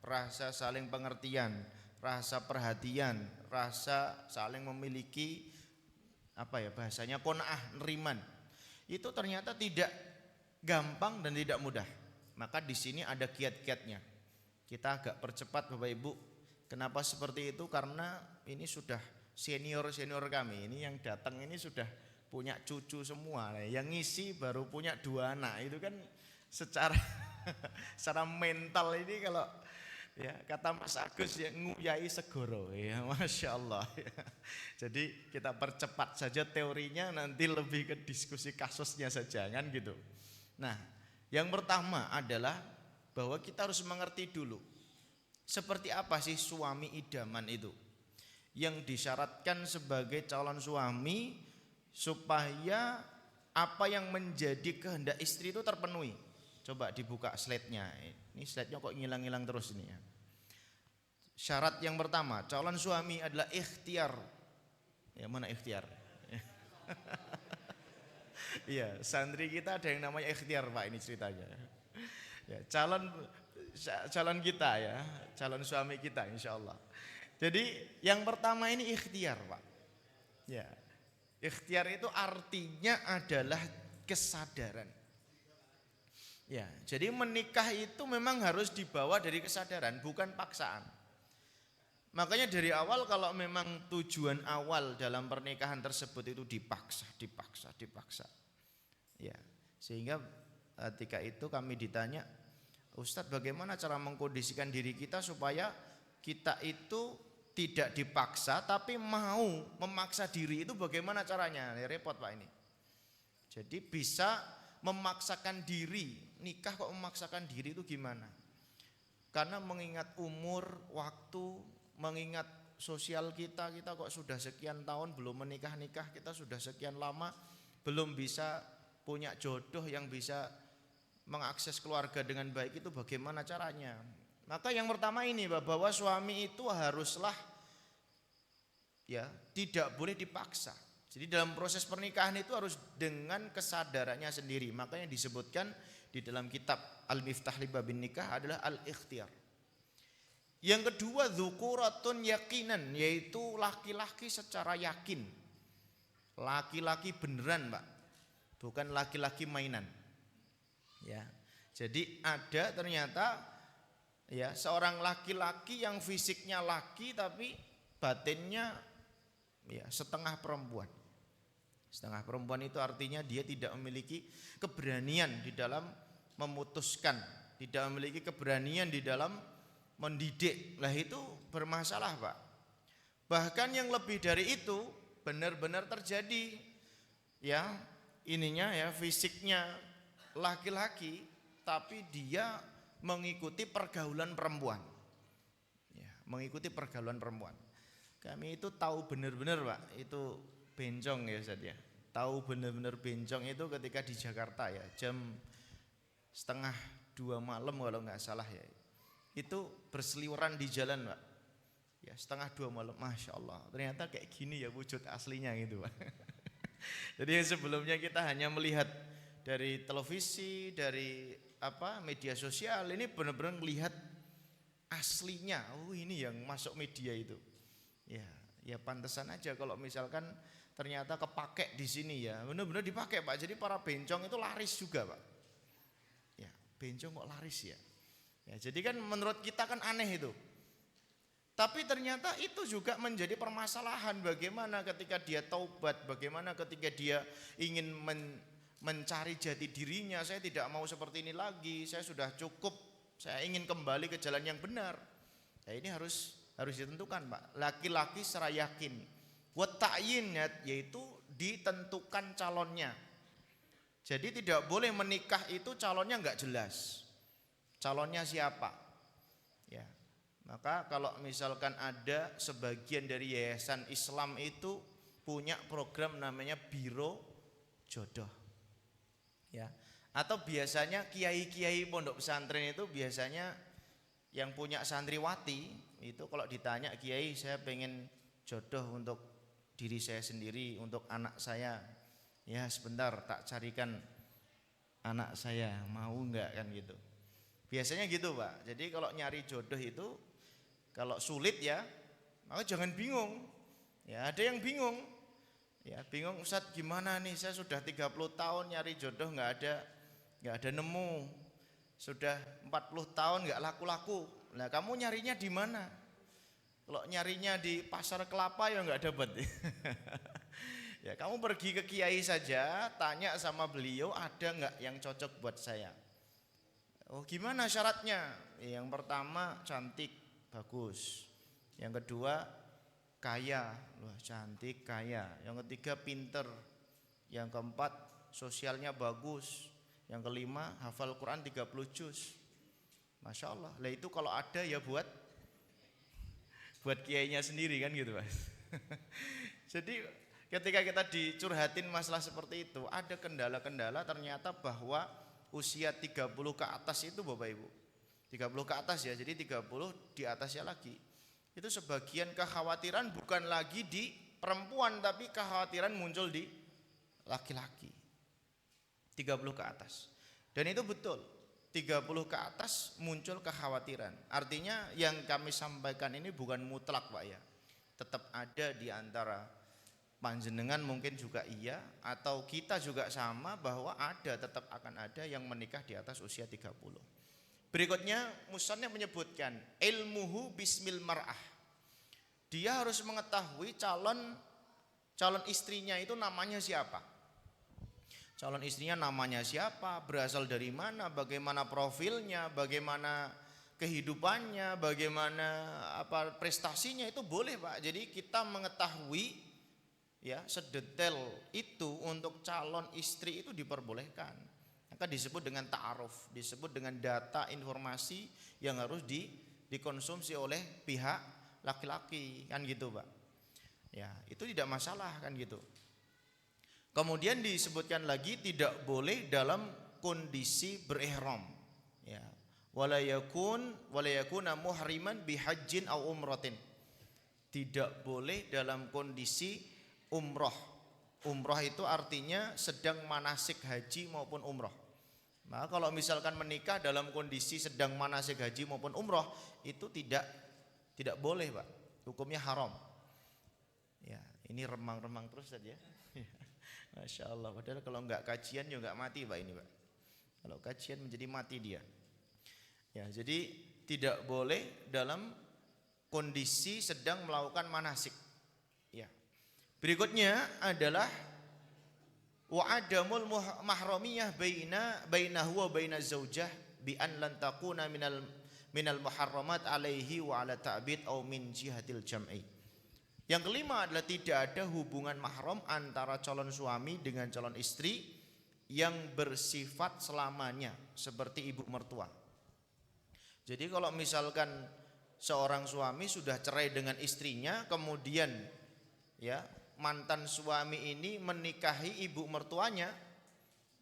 rasa saling pengertian, rasa perhatian, rasa saling memiliki bahasanya qanaah, neriman. Itu ternyata tidak gampang dan tidak mudah. Maka di sini ada kiat-kiatnya. Kita agak percepat Bapak Ibu. Kenapa seperti itu? Karena ini sudah senior kami. Ini yang datang ini sudah punya cucu semua. Yang ngisi baru punya 2 anak. Itu kan secara mental ini kalau ya kata Mas Agus ya nguyai segoro ya, Masya Allah ya. Jadi kita percepat saja teorinya, nanti lebih ke diskusi kasusnya saja kan gitu. Nah, yang pertama adalah bahwa kita harus mengerti dulu seperti apa sih suami idaman itu yang disyaratkan sebagai calon suami supaya apa yang menjadi kehendak istri itu terpenuhi. Coba dibuka slide-nya. Ini slide-nya kok ngilang-ngilang terus ini ya. Syarat yang pertama, calon suami adalah ikhtiar. Ya, mana ikhtiar? Iya, santri kita ada yang namanya ikhtiar Pak, ini ceritanya. Ya, calon kita ya, calon suami kita insyaallah. Jadi yang pertama ini ikhtiar Pak. Ya, ikhtiar itu artinya adalah kesadaran. Ya, jadi menikah itu memang harus dibawa dari kesadaran, bukan paksaan. Makanya dari awal kalau memang tujuan awal dalam pernikahan tersebut itu dipaksa. Ya, sehingga ketika itu kami ditanya, Ustadz bagaimana cara mengkondisikan diri kita supaya kita itu tidak dipaksa tapi mau memaksa diri, itu bagaimana caranya? Ya, repot Pak ini. Jadi bisa memaksakan diri, nikah kok memaksakan diri itu gimana? Karena mengingat umur, waktu, mengingat sosial kita kok sudah sekian tahun belum menikah, kita sudah sekian lama belum bisa punya jodoh yang bisa mengakses keluarga dengan baik, itu bagaimana caranya? Maka yang pertama ini bahwa suami itu haruslah ya tidak boleh dipaksa. Jadi dalam proses pernikahan itu harus dengan kesadarannya sendiri. Makanya disebutkan di dalam kitab Al-Miftah li Babin Nikah adalah al-ikhtiar. Yang kedua dzukuratun yakinan, yaitu laki-laki secara yakin. Laki-laki beneran Pak, bukan laki-laki mainan. Ya, jadi ada ternyata ya seorang laki-laki yang fisiknya laki tapi batinnya ya setengah perempuan. Setengah perempuan itu artinya dia tidak memiliki keberanian di dalam memutuskan, tidak memiliki keberanian di dalam mendidik. Lah itu bermasalah Pak. Bahkan yang lebih dari itu benar-benar terjadi ya ininya ya fisiknya laki-laki tapi dia mengikuti pergaulan perempuan. Ya, mengikuti pergaulan perempuan. Kami itu tahu benar-benar Pak, itu bencong ya Ustaz ya. Tahu benar-benar bencong itu ketika di Jakarta ya, jam 1:30 malam kalau nggak salah ya. Itu berseliweran di jalan Pak. Ya 1:30 malam, Masya Allah. Ternyata kayak gini ya wujud aslinya gitu Pak. Jadi yang sebelumnya kita hanya melihat dari televisi, dari media sosial, ini benar-benar melihat aslinya. Oh ini yang masuk media itu. Ya pantesan aja kalau misalkan ternyata kepake di sini ya, benar-benar dipakai Pak. Jadi para bencong itu laris juga Pak. Ya bencong kok laris ya. Ya jadi kan menurut kita kan aneh itu. Tapi ternyata itu juga menjadi permasalahan, bagaimana ketika dia taubat, bagaimana ketika dia ingin mencari jati dirinya, saya tidak mau seperti ini lagi, saya sudah cukup, saya ingin kembali ke jalan yang benar. Ya ini harus ditentukan Pak. Laki-laki secara yakin Wa ta'yinat, yaitu ditentukan calonnya. Jadi tidak boleh menikah itu calonnya enggak jelas. Calonnya siapa? Ya. Maka kalau misalkan ada sebagian dari yayasan Islam itu punya program namanya Biro Jodoh. Ya. Atau biasanya kiai-kiai pondok pesantren itu biasanya yang punya santriwati itu kalau ditanya, kiai saya pengen jodoh untuk diri saya sendiri, untuk anak saya. Ya sebentar tak carikan anak saya, mau enggak kan gitu. Biasanya gitu Pak. Jadi kalau nyari jodoh itu kalau sulit ya, maka jangan bingung. Ya ada yang bingung. Ya bingung, Ustadz gimana nih, saya sudah 30 tahun nyari jodoh enggak ada nemu. Sudah 40 tahun enggak laku-laku. Nah, kamu nyarinya di mana? Kalau nyarinya di pasar kelapa ya enggak dapat. Ya, kamu pergi ke kiai saja, tanya sama beliau ada enggak yang cocok buat saya. Oh, gimana syaratnya? Yang pertama cantik, bagus. Yang kedua kaya, wah cantik, kaya. Yang ketiga pinter. Yang keempat sosialnya bagus. Yang kelima hafal Quran 30 juz. Masya Allah. Lah itu kalau ada ya buat kiainya sendiri kan gitu Mas. Jadi ketika kita dicurhatin masalah seperti itu, ada kendala-kendala ternyata bahwa usia 30 ke atas itu Bapak Ibu. 30 ke atas ya, jadi 30 di atasnya lagi. Itu sebagian kekhawatiran bukan lagi di perempuan, tapi kekhawatiran muncul di laki-laki. 30 ke atas. Dan itu betul. 30 ke atas muncul kekhawatiran. Artinya yang kami sampaikan ini bukan mutlak Pak ya. Tetap ada di antara panjenengan mungkin juga iya, atau kita juga sama, bahwa tetap akan ada yang menikah di atas usia 30. Berikutnya musannif menyebutkan ilmuhu bismil mar'ah. Dia harus mengetahui calon istrinya itu namanya siapa. Calon istrinya namanya siapa, berasal dari mana, bagaimana profilnya, bagaimana kehidupannya, bagaimana prestasinya, itu boleh Pak. Jadi kita mengetahui ya sedetail itu untuk calon istri itu diperbolehkan. Maka disebut dengan ta'aruf, disebut dengan data informasi yang harus dikonsumsi oleh pihak laki-laki kan gitu Pak. Ya, itu tidak masalah kan gitu. Kemudian disebutkan lagi tidak boleh dalam kondisi berihram. Ya. Wala yakuna muhriman bihajjin au umratin. Tidak boleh dalam kondisi umroh. Umroh itu artinya sedang manasik haji maupun umroh. Nah, kalau misalkan menikah dalam kondisi sedang manasik haji maupun umroh, itu tidak boleh Pak. Hukumnya haram. Ya, ini remang-remang terus saja. Masya Allah. Padahal kalau enggak kajian ya enggak mati Pak ini Pak. Kalau kajian menjadi mati dia. Ya, jadi tidak boleh dalam kondisi sedang melakukan manasik. Ya. Berikutnya adalah wa adamul mahramiyah bainahu wa bainaz zaujah bi an lan takuna minal muharramat alaihi wa ala ta'bid au min jihatil jam'i. Yang kelima adalah tidak ada hubungan mahram antara calon suami dengan calon istri yang bersifat selamanya seperti ibu mertua. Jadi kalau misalkan seorang suami sudah cerai dengan istrinya, kemudian ya mantan suami ini menikahi ibu mertuanya,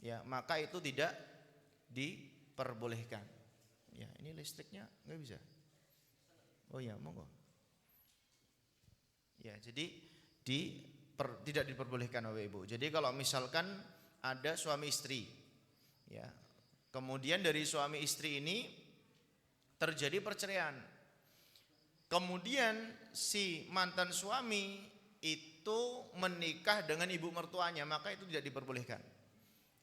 ya maka itu tidak diperbolehkan. Ya, ini listriknya nggak bisa. Oh ya, monggo. Ya, jadi tidak diperbolehkan Bapak Ibu. Jadi kalau misalkan ada suami istri, ya, kemudian dari suami istri ini terjadi perceraian, kemudian si mantan suami itu menikah dengan ibu mertuanya, maka itu tidak diperbolehkan.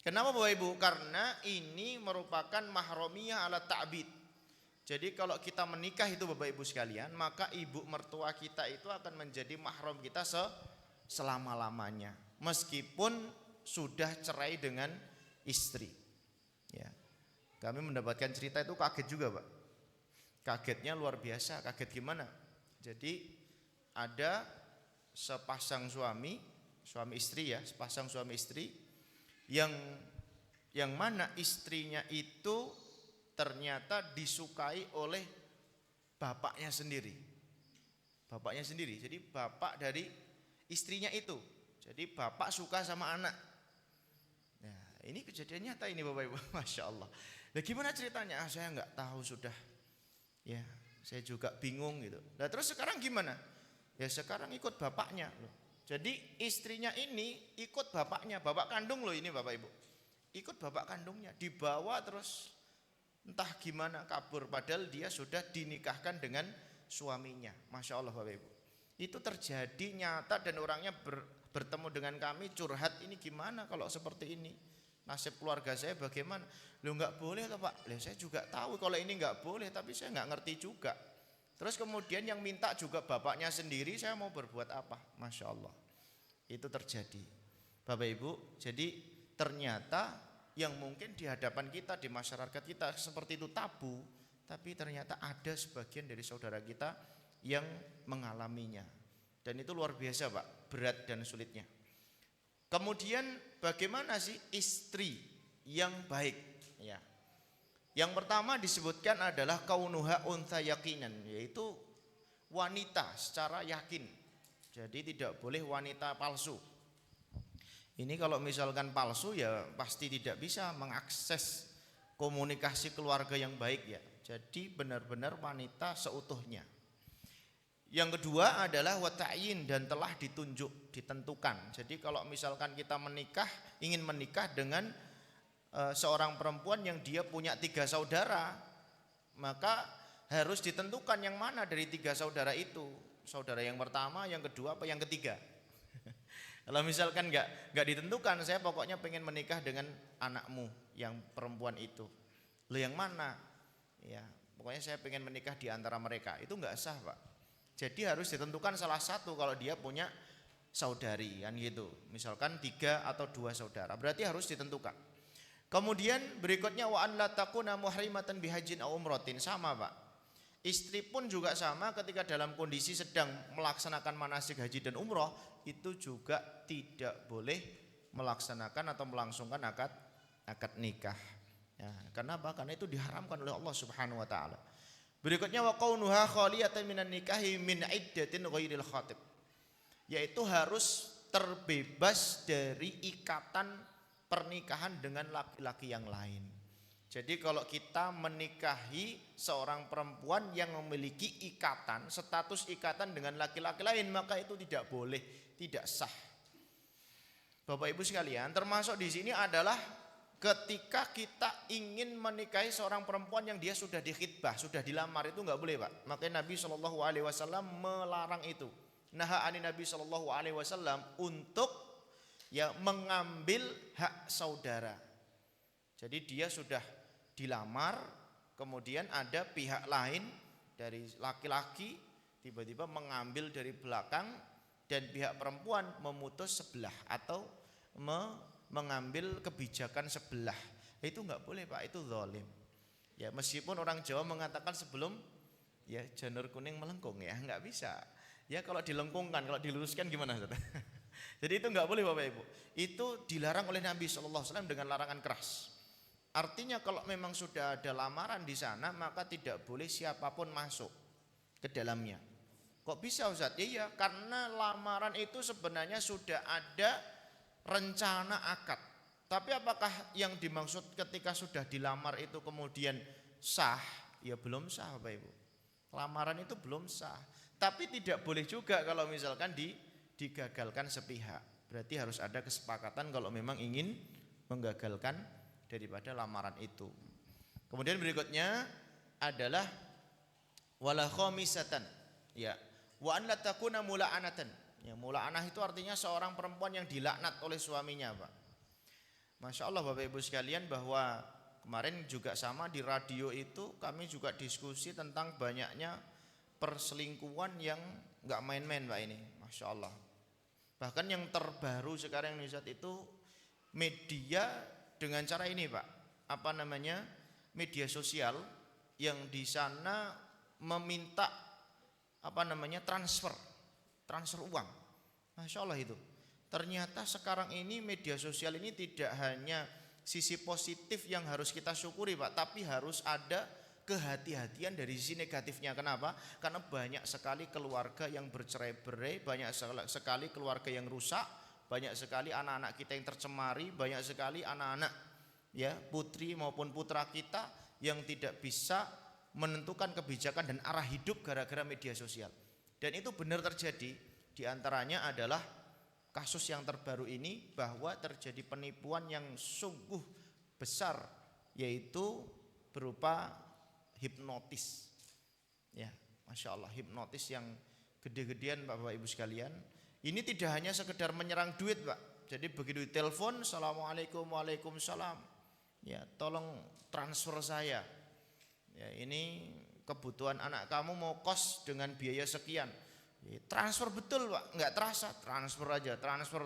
Kenapa Bapak Ibu? Karena ini merupakan mahramiyah ala ta'bid. Jadi kalau kita menikah itu Bapak Ibu sekalian, maka ibu mertua kita itu akan menjadi mahram kita selama-lamanya, meskipun sudah cerai dengan istri. Ya. Kami mendapatkan cerita itu kaget juga Pak. Kagetnya luar biasa. Kaget gimana? Jadi ada sepasang suami istri ya, sepasang suami istri yang mana istrinya itu ternyata disukai oleh bapaknya sendiri. Bapaknya sendiri. Jadi bapak dari istrinya itu. Jadi bapak suka sama anak. Nah, ini kejadian nyata ini Bapak Ibu, Masya Allah. Nah gimana ceritanya? Saya nggak tahu sudah. Ya, saya juga bingung gitu. Nah terus sekarang gimana? Ya sekarang ikut bapaknya loh. Jadi istrinya ini ikut bapaknya, bapak kandung loh ini Bapak Ibu. Ikut bapak kandungnya, dibawa terus entah gimana kabur. Padahal dia sudah dinikahkan dengan suaminya. Masya Allah Bapak Ibu. Itu terjadi nyata dan orangnya bertemu dengan kami curhat, ini gimana kalau seperti ini? Nasib keluarga saya bagaimana? Loh nggak boleh toh Pak. Loh saya juga tahu kalau ini nggak boleh, tapi saya nggak ngerti juga. Terus kemudian yang minta juga bapaknya sendiri, saya mau berbuat apa? Masya Allah. Itu terjadi. Bapak Ibu, jadi ternyata yang mungkin di hadapan kita, di masyarakat kita seperti itu tabu, tapi ternyata ada sebagian dari saudara kita yang mengalaminya. Dan itu luar biasa Pak, berat dan sulitnya. Kemudian bagaimana sih istri yang baik? Ya. Yang pertama disebutkan adalah kaunuha untha yakinan, yaitu wanita secara yakin. Jadi tidak boleh wanita palsu. Ini kalau misalkan palsu ya pasti tidak bisa mengakses komunikasi keluarga yang baik ya. Jadi benar-benar wanita seutuhnya. Yang kedua adalah wata'yin, dan telah ditunjuk, ditentukan. Jadi kalau misalkan kita ingin menikah dengan seorang perempuan yang dia punya 3 saudara, maka harus ditentukan yang mana dari 3 saudara itu. Saudara yang pertama, yang kedua, apa yang ketiga. Kalau misalkan nggak ditentukan, saya pokoknya pengen menikah dengan anakmu yang perempuan itu. Lo yang mana? Ya, pokoknya saya pengen menikah di antara mereka. Itu nggak sah Pak. Jadi harus ditentukan salah satu kalau dia punya saudari kan gitu. Misalkan 3 atau 2 saudara, berarti harus ditentukan. Kemudian berikutnya wa an la takuna muhrimatan bihajin aw umratin, sama Pak. Istri pun juga sama, ketika dalam kondisi sedang melaksanakan manasik haji dan umroh itu juga tidak boleh melaksanakan atau melangsungkan akad nikah. Ya, karena apa? Karena itu diharamkan oleh Allah Subhanahu wa taala. Berikutnya wa qaunuha khaliyatan minan nikahi min iddatin ghairil khatib. Yaitu harus terbebas dari ikatan pernikahan dengan laki-laki yang lain. Jadi kalau kita menikahi seorang perempuan yang memiliki ikatan, status ikatan dengan laki-laki lain, maka itu tidak boleh, tidak sah. Bapak Ibu sekalian, termasuk di sini adalah ketika kita ingin menikahi seorang perempuan yang dia sudah dikhitbah, sudah dilamar, itu nggak boleh Pak. Makanya Nabi SAW melarang itu. Naha ani Nabi SAW untuk ya mengambil hak saudara. Jadi dia sudah dilamar, kemudian ada pihak lain dari laki-laki tiba-tiba mengambil dari belakang, dan pihak perempuan memutus sebelah atau mengambil kebijakan sebelah. Itu nggak boleh Pak, itu zalim. Ya meskipun orang Jawa mengatakan sebelum ya janur kuning melengkung, ya nggak bisa. Ya kalau dilengkungkan, kalau diluruskan gimana? Jadi itu nggak boleh Bapak Ibu. Itu dilarang oleh Nabi SAW dengan larangan keras. Artinya kalau memang sudah ada lamaran di sana, maka tidak boleh siapapun masuk ke dalamnya. Kok bisa Ustaz? Iya, karena lamaran itu sebenarnya sudah ada rencana akad. Tapi apakah yang dimaksud ketika sudah dilamar itu kemudian sah? Ya belum sah Bapak Ibu. Lamaran itu belum sah. Tapi tidak boleh juga kalau misalkan digagalkan sepihak. Berarti harus ada kesepakatan kalau memang ingin menggagalkan daripada lamaran itu. Kemudian berikutnya adalah wala khamisatan. Ya, wa an la takuna mula'anatan. Ya, mula'anah itu artinya seorang perempuan yang dilaknat oleh suaminya, Pak. Masya Allah Bapak Ibu sekalian, bahwa kemarin juga sama di radio itu kami juga diskusi tentang banyaknya perselingkuhan yang enggak main-main Pak ini. Masya Allah. Bahkan yang terbaru sekarang di saat itu media dengan cara ini Pak, apa namanya, media sosial yang di sana meminta apa namanya transfer uang. Masya Allah itu. Ternyata sekarang ini media sosial ini tidak hanya sisi positif yang harus kita syukuri Pak, tapi harus ada kehati-hatian dari sisi negatifnya. Kenapa? Karena banyak sekali keluarga yang bercerai-berai, banyak sekali keluarga yang rusak, banyak sekali anak-anak kita yang tercemari, banyak sekali anak-anak ya putri maupun putra kita yang tidak bisa menentukan kebijakan dan arah hidup gara-gara media sosial. Dan itu benar terjadi. Di antaranya adalah kasus yang terbaru ini, bahwa terjadi penipuan yang sungguh besar, yaitu berupa hipnotis. Ya, Masya Allah, hipnotis yang gede-gedean Bapak Ibu sekalian. Ini tidak hanya sekedar menyerang duit Pak. Jadi begitu ditelepon, Assalamualaikum, waalaikumsalam, ya tolong transfer saya, ya ini kebutuhan anak kamu mau kos dengan biaya sekian. Transfer betul Pak, nggak terasa, transfer aja, transfer.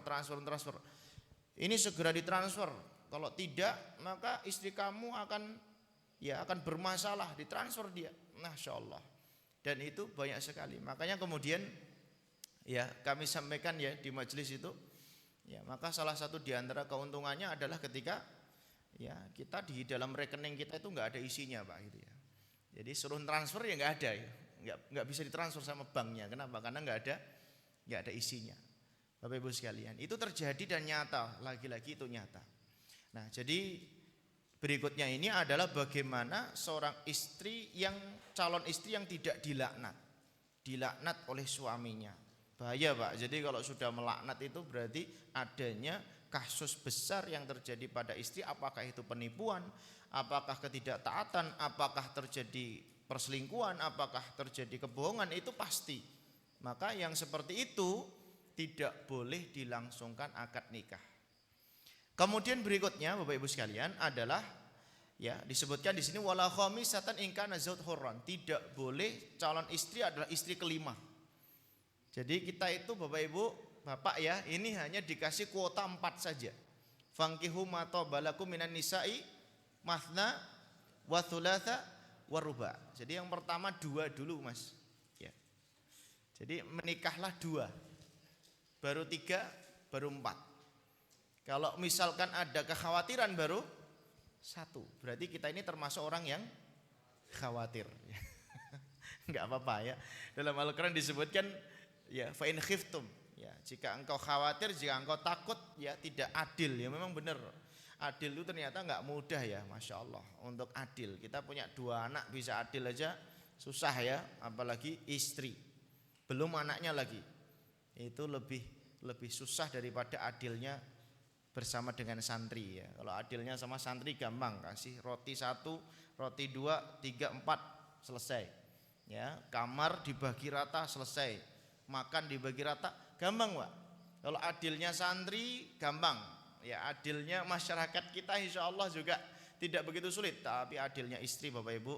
Ini segera ditransfer. Kalau tidak, maka istri kamu akan bermasalah, ditransfer dia. Masya Allah. Dan itu banyak sekali. Makanya kemudian ya kami sampaikan ya di majelis itu, ya maka salah satu di antara keuntungannya adalah ketika ya kita di dalam rekening kita itu nggak ada isinya Pak gitu ya. Jadi suruh transfer ya nggak ada ya. Nggak bisa ditransfer sama banknya. Kenapa? Karena nggak ada isinya. Bapak Ibu sekalian, itu terjadi dan nyata, lagi-lagi itu nyata. Nah, jadi berikutnya ini adalah bagaimana seorang istri yang calon istri yang tidak dilaknat oleh suaminya. Bahaya Pak. Jadi kalau sudah melaknat itu berarti adanya kasus besar yang terjadi pada istri. Apakah itu penipuan, apakah ketidaktaatan, apakah terjadi perselingkuhan, apakah terjadi kebohongan, itu pasti. Maka yang seperti itu tidak boleh dilangsungkan akad nikah. Kemudian berikutnya Bapak Ibu sekalian adalah ya disebutkan di sini wala khamisatan in kana zaud hurran. Tidak boleh calon istri adalah istri kelima. Jadi kita itu Bapak Ibu, Bapak ya, ini hanya dikasih kuota 4 saja. Fankihu ma tabalakum minan nisa'i mathna wa thulatha waruba. Jadi yang pertama 2 dulu Mas ya. Jadi menikahlah 2, baru 3, baru 4. Kalau misalkan ada kekhawatiran baru 1, berarti kita ini termasuk orang yang khawatir. Enggak apa-apa ya. Dalam Al-Qur'an disebutkan ya fa in khiftum, ya jika engkau khawatir, jika engkau takut, ya tidak adil. Ya memang benar. Adil itu ternyata nggak mudah ya, Masya Allah. Untuk adil, kita punya 2 anak bisa adil aja susah ya, apalagi istri, belum anaknya lagi. Itu lebih susah daripada adilnya bersama dengan santri ya. Kalau adilnya sama santri gampang, kasih roti 1, roti 2, 3, 4 selesai. Ya, kamar dibagi rata selesai, makan dibagi rata gampang Pak. Kalau adilnya santri gampang. Ya adilnya masyarakat kita insya Allah juga tidak begitu sulit. Tapi adilnya istri Bapak Ibu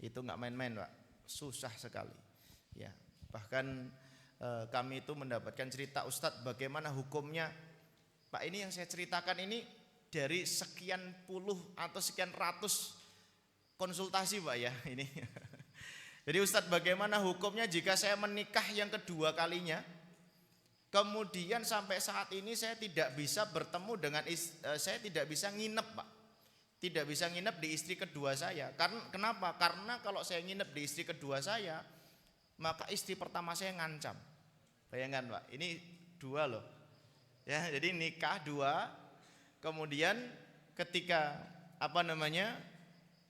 itu nggak main-main Pak, susah sekali. Ya bahkan kami itu mendapatkan cerita Ustadz bagaimana hukumnya. Pak, ini yang saya ceritakan ini dari sekian puluh atau sekian ratus konsultasi Pak ya ini. Jadi Ustadz bagaimana hukumnya jika saya menikah yang kedua kalinya, kemudian sampai saat ini saya tidak bisa bertemu dengan saya tidak bisa nginep Pak. Tidak bisa nginep di istri kedua saya. Kenapa? Karena kalau saya nginep di istri kedua saya, maka istri pertama saya ngancam. Bayangkan Pak, ini 2 loh. Ya, jadi nikah 2, kemudian ketika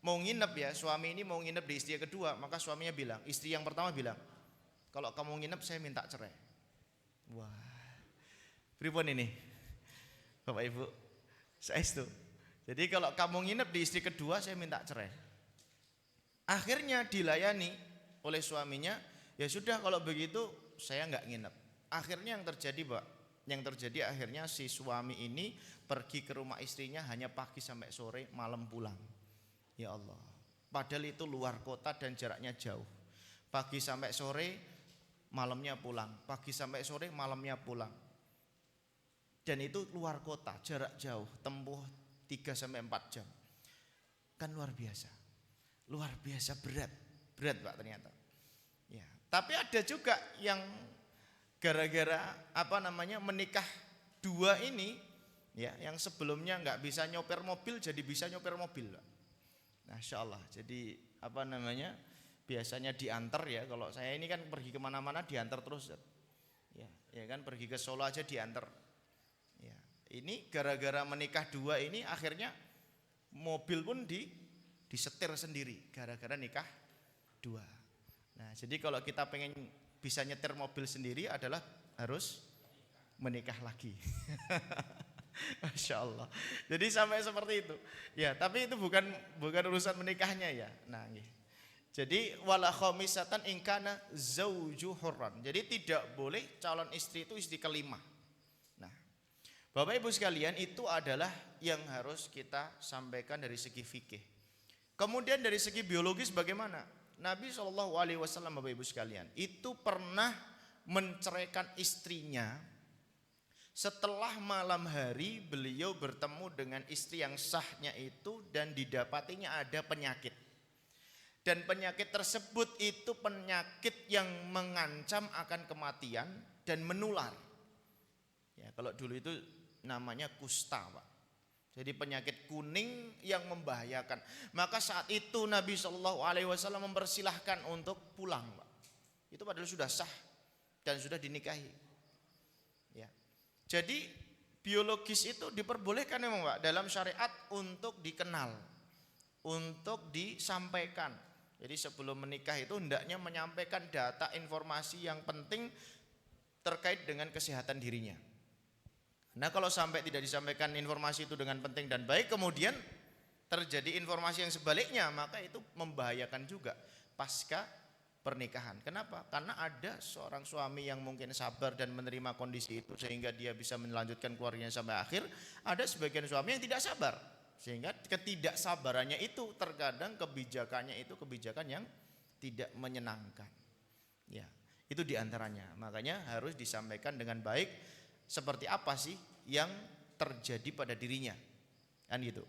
mau nginep ya, suami ini mau nginep di istri kedua, maka suaminya bilang, istri yang pertama bilang, kalau kamu nginep saya minta cerai. Wah, pripun ini Bapak Ibu, saya itu. Jadi kalau kamu nginep di istri kedua saya minta cerai. Akhirnya dilayani oleh suaminya, ya sudah kalau begitu saya nggak nginep. Akhirnya yang terjadi akhirnya si suami ini pergi ke rumah istrinya hanya pagi sampai sore, malam pulang. Ya Allah, padahal itu luar kota dan jaraknya jauh. Pagi sampai sore, malamnya pulang, pagi sampai sore, malamnya pulang. Dan itu luar kota, jarak jauh, tempuh 3-4 jam. Kan luar biasa berat Pak ternyata. Ya, tapi ada juga yang gara-gara menikah dua ini, ya, yang sebelumnya nggak bisa nyopir mobil jadi bisa nyopir mobil. Masya Allah. Jadi biasanya diantar ya. Kalau saya ini kan pergi kemana-mana diantar terus. Ya kan pergi ke Solo aja diantar. Ya, ini gara-gara menikah dua ini akhirnya mobil pun disetir sendiri gara-gara nikah dua. Nah, jadi kalau kita pengen bisa nyetir mobil sendiri adalah harus menikah lagi. Masya Allah. Jadi sampai seperti itu. Ya, tapi itu bukan urusan menikahnya ya. Nah, jadi wala khamisatan ingkana zauju hurran. Jadi tidak boleh calon istri itu istri kelima. Nah, Bapak Ibu sekalian, itu adalah yang harus kita sampaikan dari segi fikih. Kemudian dari segi biologis bagaimana? Nabi SAW, Bapak Ibu sekalian, itu pernah menceraikan istrinya setelah malam hari beliau bertemu dengan istri yang sahnya itu dan didapatinya ada penyakit. Dan penyakit tersebut itu penyakit yang mengancam akan kematian dan menular. Ya, kalau dulu itu namanya kusta, Pak. Jadi penyakit kuning yang membahayakan. Maka saat itu Nabi SAW mempersilahkan untuk pulang, Pak. Itu padahal sudah sah dan sudah dinikahi. Ya. Jadi biologis itu diperbolehkan memang, Pak, dalam syariat untuk dikenal, untuk disampaikan. Jadi sebelum menikah itu hendaknya menyampaikan data informasi yang penting terkait dengan kesehatan dirinya. Nah, kalau sampai tidak disampaikan informasi itu dengan penting dan baik, kemudian terjadi informasi yang sebaliknya, maka itu membahayakan juga pasca pernikahan. Kenapa? Karena ada seorang suami yang mungkin sabar dan menerima kondisi itu sehingga dia bisa melanjutkan keluarganya sampai akhir. Ada sebagian suami yang tidak sabar, sehingga ketidaksabarannya itu terkadang kebijakannya itu kebijakan yang tidak menyenangkan. Ya, itu diantaranya. Makanya harus disampaikan dengan baik. Seperti apa sih yang terjadi pada dirinya, kan gitu.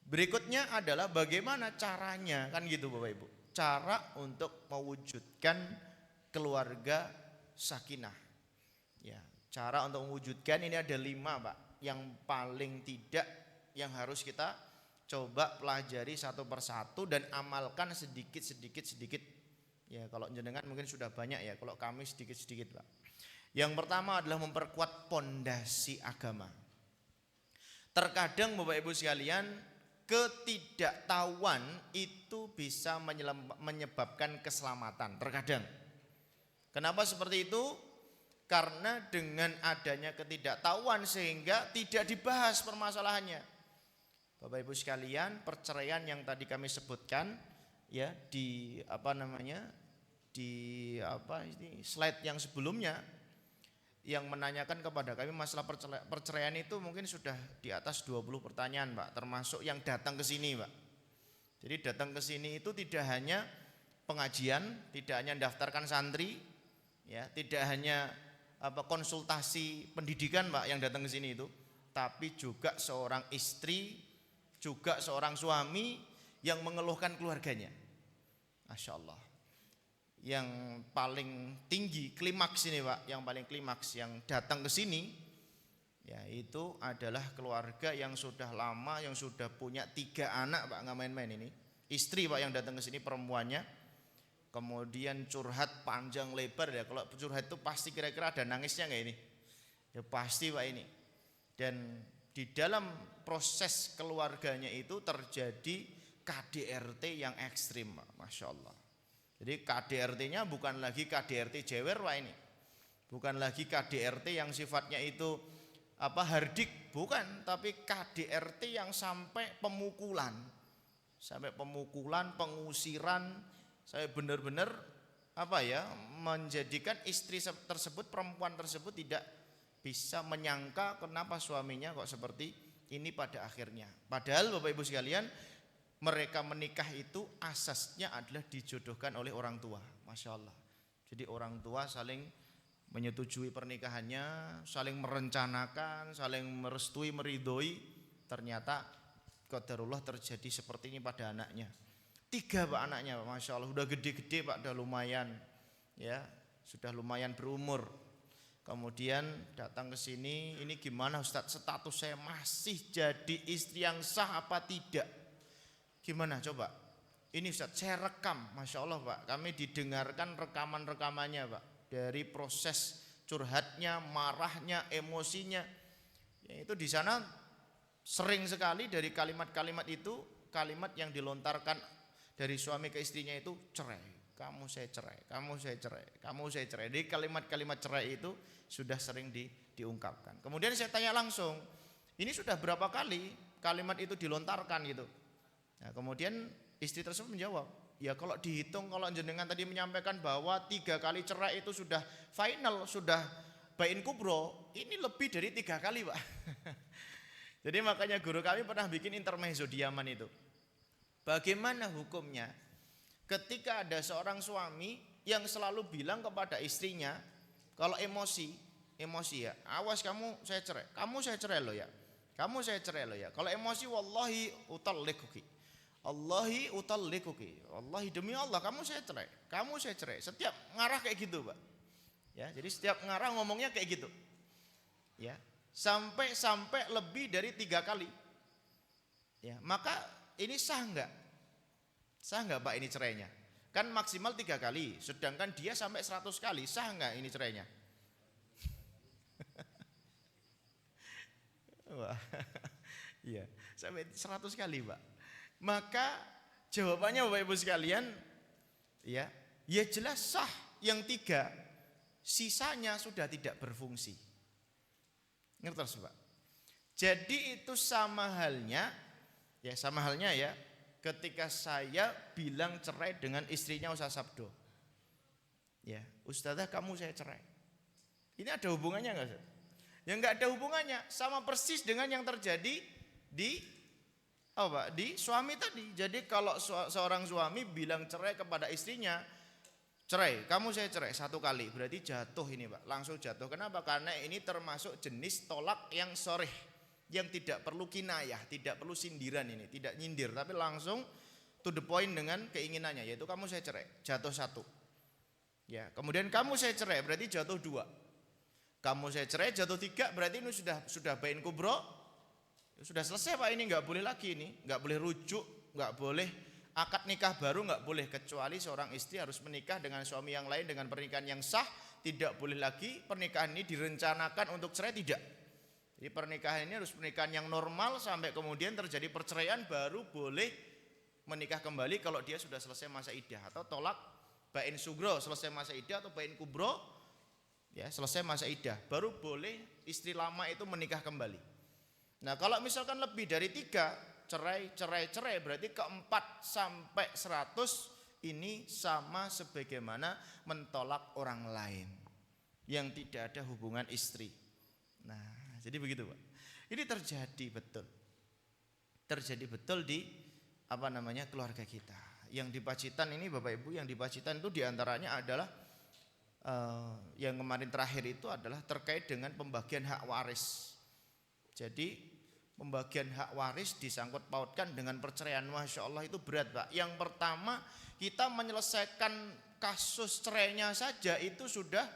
Berikutnya adalah bagaimana caranya, kan gitu Bapak Ibu. Cara untuk mewujudkan keluarga sakinah. Ya, cara untuk mewujudkan ini ada 5, Pak. Yang paling tidak yang harus kita coba pelajari satu persatu dan amalkan sedikit. Ya, kalau jenengan mungkin sudah banyak ya, kalau kami sedikit, Pak. Yang pertama adalah memperkuat pondasi agama. Terkadang Bapak Ibu sekalian, ketidaktahuan itu bisa menyebabkan keselamatan. Terkadang. Kenapa seperti itu? Karena dengan adanya ketidaktahuan sehingga tidak dibahas permasalahannya. Bapak Ibu sekalian, perceraian yang tadi kami sebutkan ya di slide yang sebelumnya, yang menanyakan kepada kami masalah perceraian itu mungkin sudah di atas 20 pertanyaan, Pak, termasuk yang datang ke sini, Pak. Jadi datang ke sini itu tidak hanya pengajian, tidak hanya daftarkan santri, ya, tidak hanya konsultasi pendidikan, Pak, yang datang ke sini itu, tapi juga seorang istri, juga seorang suami yang mengeluhkan keluarganya. Masya Allah. Yang paling tinggi klimaks ini, Pak, yang paling klimaks yang datang ke sini yaitu adalah keluarga yang sudah lama, yang sudah punya 3 anak, Pak, nggak main-main ini. Istri, Pak, yang datang ke sini perempuannya, kemudian curhat panjang lebar ya. Kalau curhat itu pasti kira-kira ada nangisnya nggak ini? Ya pasti, Pak, ini. Dan di dalam proses keluarganya itu terjadi KDRT yang ekstrim, Pak. Masya Allah. Jadi KDRT-nya bukan lagi KDRT jewer, Pak, ini. Bukan lagi KDRT yang sifatnya itu hardik, bukan, tapi KDRT yang sampai pemukulan. Sampai pemukulan, pengusiran, saya benar-benar menjadikan istri tersebut, perempuan tersebut tidak bisa menyangka kenapa suaminya kok seperti ini pada akhirnya. Padahal Bapak Ibu sekalian, mereka menikah itu asasnya adalah dijodohkan oleh orang tua. Masya Allah. Jadi orang tua saling menyetujui pernikahannya, saling merencanakan, saling merestui, meridhoi. Ternyata qadarullah terjadi seperti ini pada anaknya. 3, Pak, anaknya, Pak. Masya Allah. Sudah gede-gede, Pak, sudah lumayan, ya, sudah lumayan berumur. kemudian datang ke sini, ini gimana Ustadz, status saya masih jadi istri yang sah apa tidak? Gimana coba? Ini Ustadz saya rekam, Masya Allah Pak, kami didengarkan rekaman-rekamannya Pak, dari proses curhatnya, marahnya, emosinya. Ya, itu di sana sering sekali dari kalimat-kalimat itu, kalimat yang dilontarkan dari suami ke istrinya itu cerai. Kamu saya cerai, kamu saya cerai, kamu saya cerai. Jadi kalimat-kalimat cerai itu sudah sering diungkapkan. Kemudian saya tanya langsung, ini sudah berapa kali kalimat itu dilontarkan gitu. Nah, kemudian istri tersebut menjawab, ya kalau dihitung, kalau jenengan tadi menyampaikan bahwa 3 kali cerai itu sudah final, sudah bain kubro, ini lebih dari 3 kali Pak. Jadi makanya guru kami pernah bikin intermezzo di Yaman itu. Bagaimana hukumnya ketika ada seorang suami yang selalu bilang kepada istrinya, kalau emosi ya, awas kamu saya cerai, kamu saya cerai lo ya, kamu saya cerai lo ya. Kalau emosi, wallahi utallikuki, Allahi utallikuki, wallahi demi Allah kamu saya cerai, kamu saya cerai. Setiap ngarah kayak gitu Pak. Ya, jadi setiap ngarah ngomongnya kayak gitu. Ya, sampai lebih dari 3 kali. Ya, maka ini sah enggak? Sah enggak Pak ini cerainya? Kan maksimal 3 kali, sedangkan dia sampai 100 kali, sah enggak ini cerainya? Wah, iya, sampai 100 kali Pak. Maka jawabannya Bapak Ibu sekalian, ya jelas sah yang 3, sisanya sudah tidak berfungsi. Ngerti Pak? Jadi itu sama halnya ya, ketika saya bilang cerai dengan istrinya Ustaz Sabdo. Ya, Ustazah kamu saya cerai. Ini ada hubungannya enggak Ustaz? Ya enggak ada hubungannya, sama persis dengan yang terjadi di suami tadi. Jadi kalau seorang suami bilang cerai kepada istrinya, cerai, kamu saya cerai 1 kali, berarti jatuh ini Pak, langsung jatuh. Kenapa? Karena ini termasuk jenis tolak yang sharih, yang tidak perlu kinayah, tidak perlu sindiran ini, tidak nyindir, tapi langsung to the point dengan keinginannya, yaitu kamu saya cerai, jatuh 1. Ya, kemudian kamu saya cerai berarti jatuh 2. Kamu saya cerai jatuh 3, berarti ini sudah bain kubro. Sudah selesai Pak, ini enggak boleh lagi, ini enggak boleh rujuk, enggak boleh akad nikah baru, enggak boleh, kecuali seorang istri harus menikah dengan suami yang lain dengan pernikahan yang sah. Tidak boleh lagi pernikahan ini direncanakan untuk cerai, tidak. Jadi pernikahan ini harus pernikahan yang normal sampai kemudian terjadi perceraian baru boleh menikah kembali kalau dia sudah selesai masa iddah, atau tolak bain sugro selesai masa iddah, atau bain kubro ya selesai masa iddah, baru boleh istri lama itu menikah kembali. Nah kalau misalkan lebih dari 3 cerai berarti ke-4 sampai 100 ini sama sebagaimana mentolak orang lain yang tidak ada hubungan istri. Nah jadi begitu Pak. Ini terjadi betul di keluarga kita. Yang di Pacitan ini Bapak Ibu, yang di Pacitan itu diantaranya adalah yang kemarin terakhir itu adalah terkait dengan pembagian hak waris. Jadi pembagian hak waris disangkut pautkan dengan perceraian. Masya Allah itu berat Pak. Yang pertama, kita menyelesaikan kasus cerainya saja itu sudah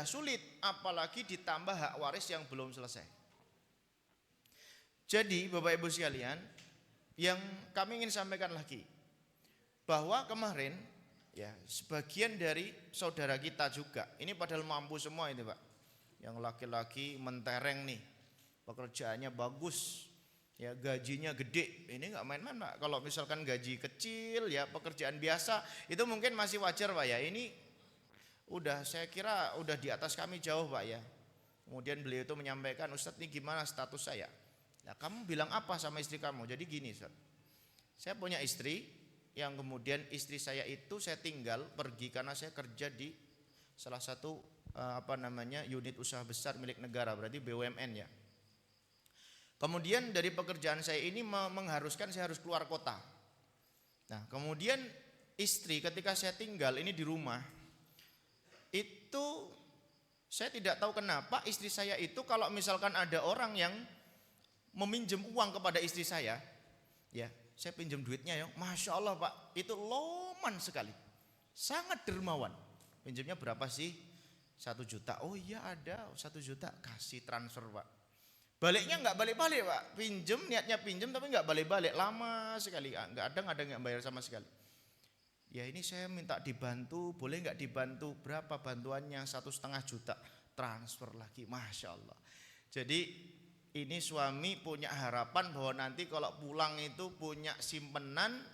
sulit, apalagi ditambah hak waris yang belum selesai. Jadi Bapak Ibu sekalian, yang kami ingin sampaikan lagi, bahwa kemarin ya sebagian dari saudara kita juga, ini padahal mampu semua ini Pak, yang laki-laki mentereng nih, pekerjaannya bagus, ya gajinya gede, ini nggak main-main Pak. Kalau misalkan gaji kecil ya pekerjaan biasa itu mungkin masih wajar Pak ya, ini saya kira udah di atas kami jauh Pak ya. Kemudian beliau itu menyampaikan, Ustadz ini gimana status saya? Nah kamu bilang apa sama istri kamu? Jadi gini Ustadz, saya punya istri yang kemudian istri saya itu saya tinggal pergi karena saya kerja di salah satu unit usaha besar milik negara, berarti BUMN ya. Kemudian dari pekerjaan saya ini mengharuskan saya harus keluar kota. Nah kemudian istri ketika saya tinggal ini di rumah, itu saya tidak tahu kenapa istri saya itu kalau misalkan ada orang yang meminjam uang kepada istri saya, ya saya pinjam duitnya ya, Masya Allah Pak, itu loman sekali, sangat dermawan. Pinjamnya berapa sih? 1 juta. Oh iya ada 1 juta, kasih transfer Pak. Baliknya nggak balik-balik Pak, pinjem niatnya pinjem tapi nggak balik-balik, lama sekali, nggak ada nggak bayar sama sekali. Ya ini saya minta dibantu, boleh nggak dibantu? Berapa bantuannya? 1,5 juta, transfer lagi, Masya Allah. Jadi ini suami punya harapan bahwa nanti kalau pulang itu punya simpenan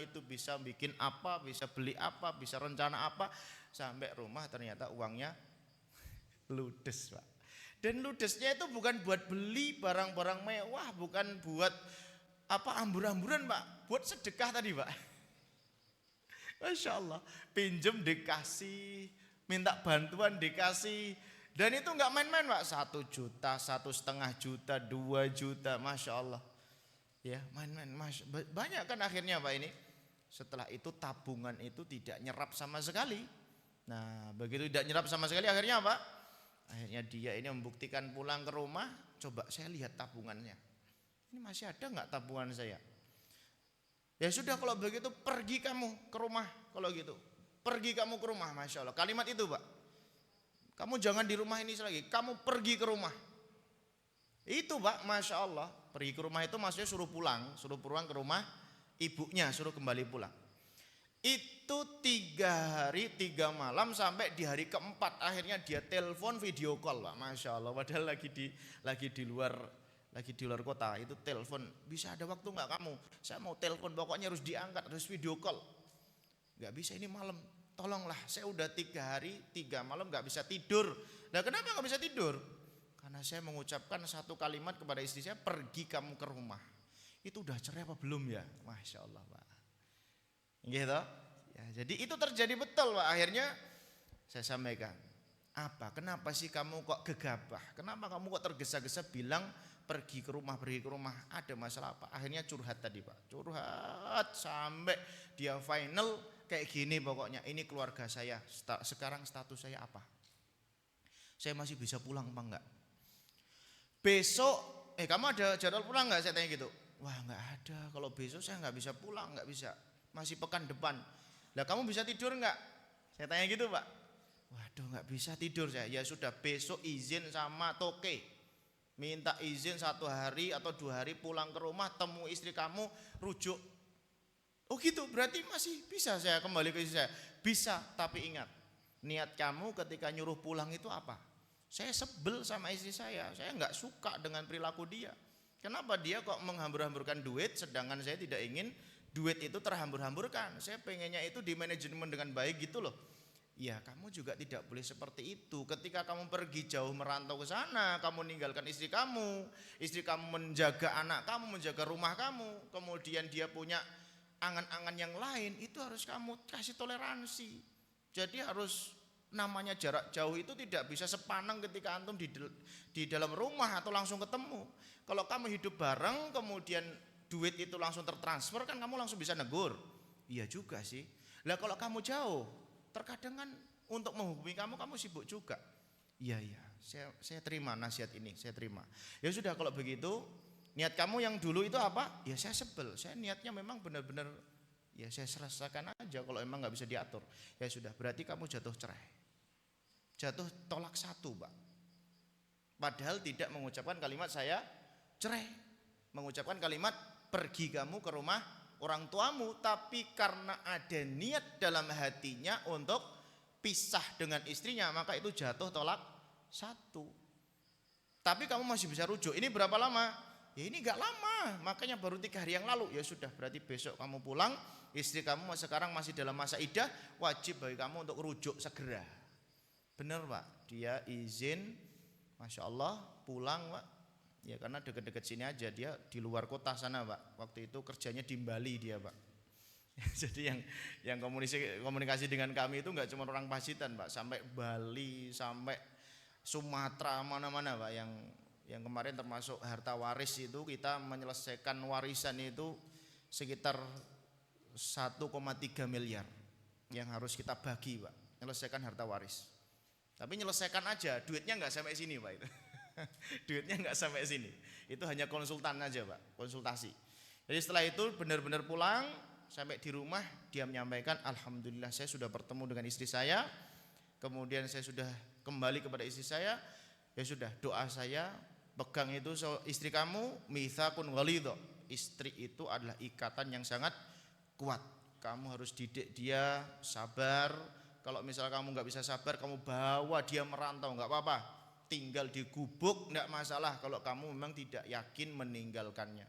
itu bisa bikin apa, bisa beli apa, bisa rencana apa, sampai rumah ternyata uangnya ludes Pak. Dan ludesnya itu bukan buat beli barang-barang mewah, bukan buat apa ambur-amburan Pak, buat sedekah tadi Pak. Masya Allah, pinjem dikasih, minta bantuan dikasih, dan itu nggak main-main Pak, 1 juta, 1,5 juta, 2 juta, Masya Allah. Ya main-main, banyak kan akhirnya Pak ini. Setelah itu tabungan itu tidak nyerap sama sekali. Nah begitu tidak nyerap sama sekali akhirnya Pak, akhirnya dia ini membuktikan pulang ke rumah, coba saya lihat tabungannya. Ini masih ada nggak tabungan saya? Ya sudah kalau begitu pergi kamu ke rumah, kalau gitu. Pergi kamu ke rumah, Masya Allah. Kalimat itu Pak. Kamu jangan di rumah ini lagi, kamu pergi ke rumah. Itu Pak, Masya Allah. Pergi ke rumah itu maksudnya suruh pulang ke rumah ibunya, suruh kembali pulang. Itu 3 hari 3 malam sampai di hari keempat akhirnya dia telepon video call Pak, Masya Allah. Padahal lagi di luar kota, itu telepon, bisa ada waktu nggak kamu? Saya mau telepon, pokoknya harus diangkat, harus video call. Nggak bisa ini malam, tolonglah, saya udah 3 hari 3 malam nggak bisa tidur. Nah kenapa nggak bisa tidur? Karena saya mengucapkan 1 kalimat kepada istri saya, pergi kamu ke rumah. Itu udah cerai apa belum ya? Masya Allah Pak. Gitu. Ya, jadi itu terjadi betul Pak. Akhirnya saya sampaikan, apa? Kenapa sih kamu kok gegabah? Kenapa kamu kok tergesa-gesa bilang pergi ke rumah? Ada masalah apa? Akhirnya curhat tadi Pak. Curhat sampai dia final kayak gini pokoknya. Ini keluarga saya. Sekarang status saya apa? Saya masih bisa pulang apa enggak? Besok, kamu ada jadwal pulang enggak? Saya tanya gitu. Wah enggak ada. Kalau besok saya enggak bisa pulang, enggak bisa. Masih pekan depan. Lah kamu bisa tidur enggak? Saya tanya gitu Pak. Waduh enggak bisa tidur saya. Ya sudah besok izin sama toke. Minta izin 1 hari atau 2 hari pulang ke rumah, temu istri kamu, rujuk. Oh gitu, berarti masih bisa saya kembali ke istri saya. Bisa, tapi ingat, niat kamu ketika nyuruh pulang itu apa? Saya sebel sama istri saya enggak suka dengan perilaku dia. Kenapa dia kok menghambur-hamburkan duit, sedangkan saya tidak ingin duit itu terhambur-hamburkan. Saya pengennya itu di manajemen dengan baik gitu loh. Ya kamu juga tidak boleh seperti itu. Ketika kamu pergi jauh merantau ke sana, kamu meninggalkan istri kamu menjaga anak kamu, menjaga rumah kamu, kemudian dia punya angan-angan yang lain, itu harus kamu kasih toleransi. Jadi harus, namanya jarak jauh itu tidak bisa sepanang ketika antum di dalam rumah atau langsung ketemu. Kalau kamu hidup bareng kemudian duit itu langsung tertransfer, kan kamu langsung bisa negur. Iya juga sih. Lah kalau kamu jauh, terkadang kan untuk menghubungi kamu sibuk juga. Iya, saya terima nasihat ini, saya terima. Ya sudah kalau begitu, niat kamu yang dulu itu apa? Ya saya sebel, saya niatnya memang benar-benar, ya saya selesaikan aja kalau emang nggak bisa diatur. Ya sudah, berarti kamu jatuh cerai. Jatuh tolak 1 Pak. Padahal tidak mengucapkan kalimat saya cerai. Mengucapkan kalimat pergi kamu ke rumah orang tuamu, tapi karena ada niat dalam hatinya untuk pisah dengan istrinya, maka itu jatuh tolak 1. Tapi kamu masih bisa rujuk. Ini berapa lama? Ya ini gak lama, makanya baru 3 hari yang lalu. Ya sudah, berarti besok kamu pulang, istri kamu sekarang masih dalam masa iddah, wajib bagi kamu untuk rujuk segera. Benar Pak, dia izin, Masya Allah, pulang Pak. Ya karena dekat-dekat sini aja, dia di luar kota sana Pak. Waktu itu kerjanya di Bali dia Pak. Jadi yang komunikasi dengan kami itu nggak cuma orang Pacitan Pak, sampai Bali, sampai Sumatera, mana-mana Pak. Yang kemarin termasuk harta waris itu, kita menyelesaikan warisan itu sekitar 1,3 miliar yang harus kita bagi Pak, menyelesaikan harta waris. Tapi menyelesaikan aja, duitnya nggak sampai sini Pak itu. Duitnya nggak sampai sini, itu hanya konsultan aja Pak, konsultasi. Jadi setelah itu benar-benar pulang, sampai di rumah dia menyampaikan, alhamdulillah saya sudah bertemu dengan istri saya, kemudian saya sudah kembali kepada istri saya, ya sudah, doa saya pegang itu, istri kamu mitsaqun ghalidha. Istri itu adalah ikatan yang sangat kuat. Kamu harus didik dia sabar. Kalau misal kamu nggak bisa sabar, kamu bawa dia merantau nggak apa-apa, tinggal di gubuk nggak masalah kalau kamu memang tidak yakin meninggalkannya.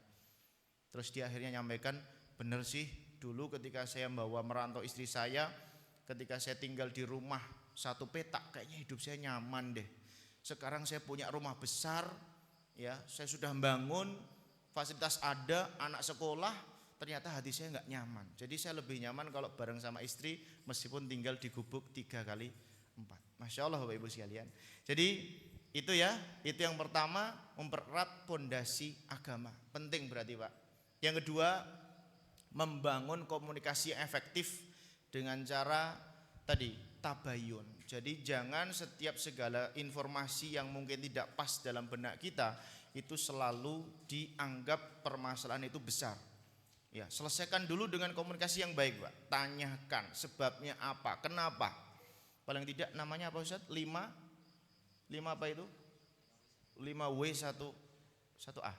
Terus dia akhirnya nyampaikan, benar sih dulu ketika saya membawa merantau istri saya, ketika saya tinggal di rumah satu petak, kayaknya hidup saya nyaman deh. Sekarang saya punya rumah besar, ya saya sudah bangun, fasilitas ada, anak sekolah, ternyata hati saya nggak nyaman. Jadi saya lebih nyaman kalau bareng sama istri meskipun tinggal di gubuk 3x4. Masya Allah Bapak Ibu sekalian. Jadi itu ya, itu yang pertama, mempererat pondasi agama. Penting berarti Pak. Yang kedua, membangun komunikasi yang efektif dengan cara tadi tabayun. Jadi jangan setiap segala informasi yang mungkin tidak pas dalam benak kita itu selalu dianggap permasalahan itu besar. Ya, selesaikan dulu dengan komunikasi yang baik, Pak. Tanyakan sebabnya apa, kenapa. Paling tidak namanya apa Ustaz? 5 apa itu? 5W 1A.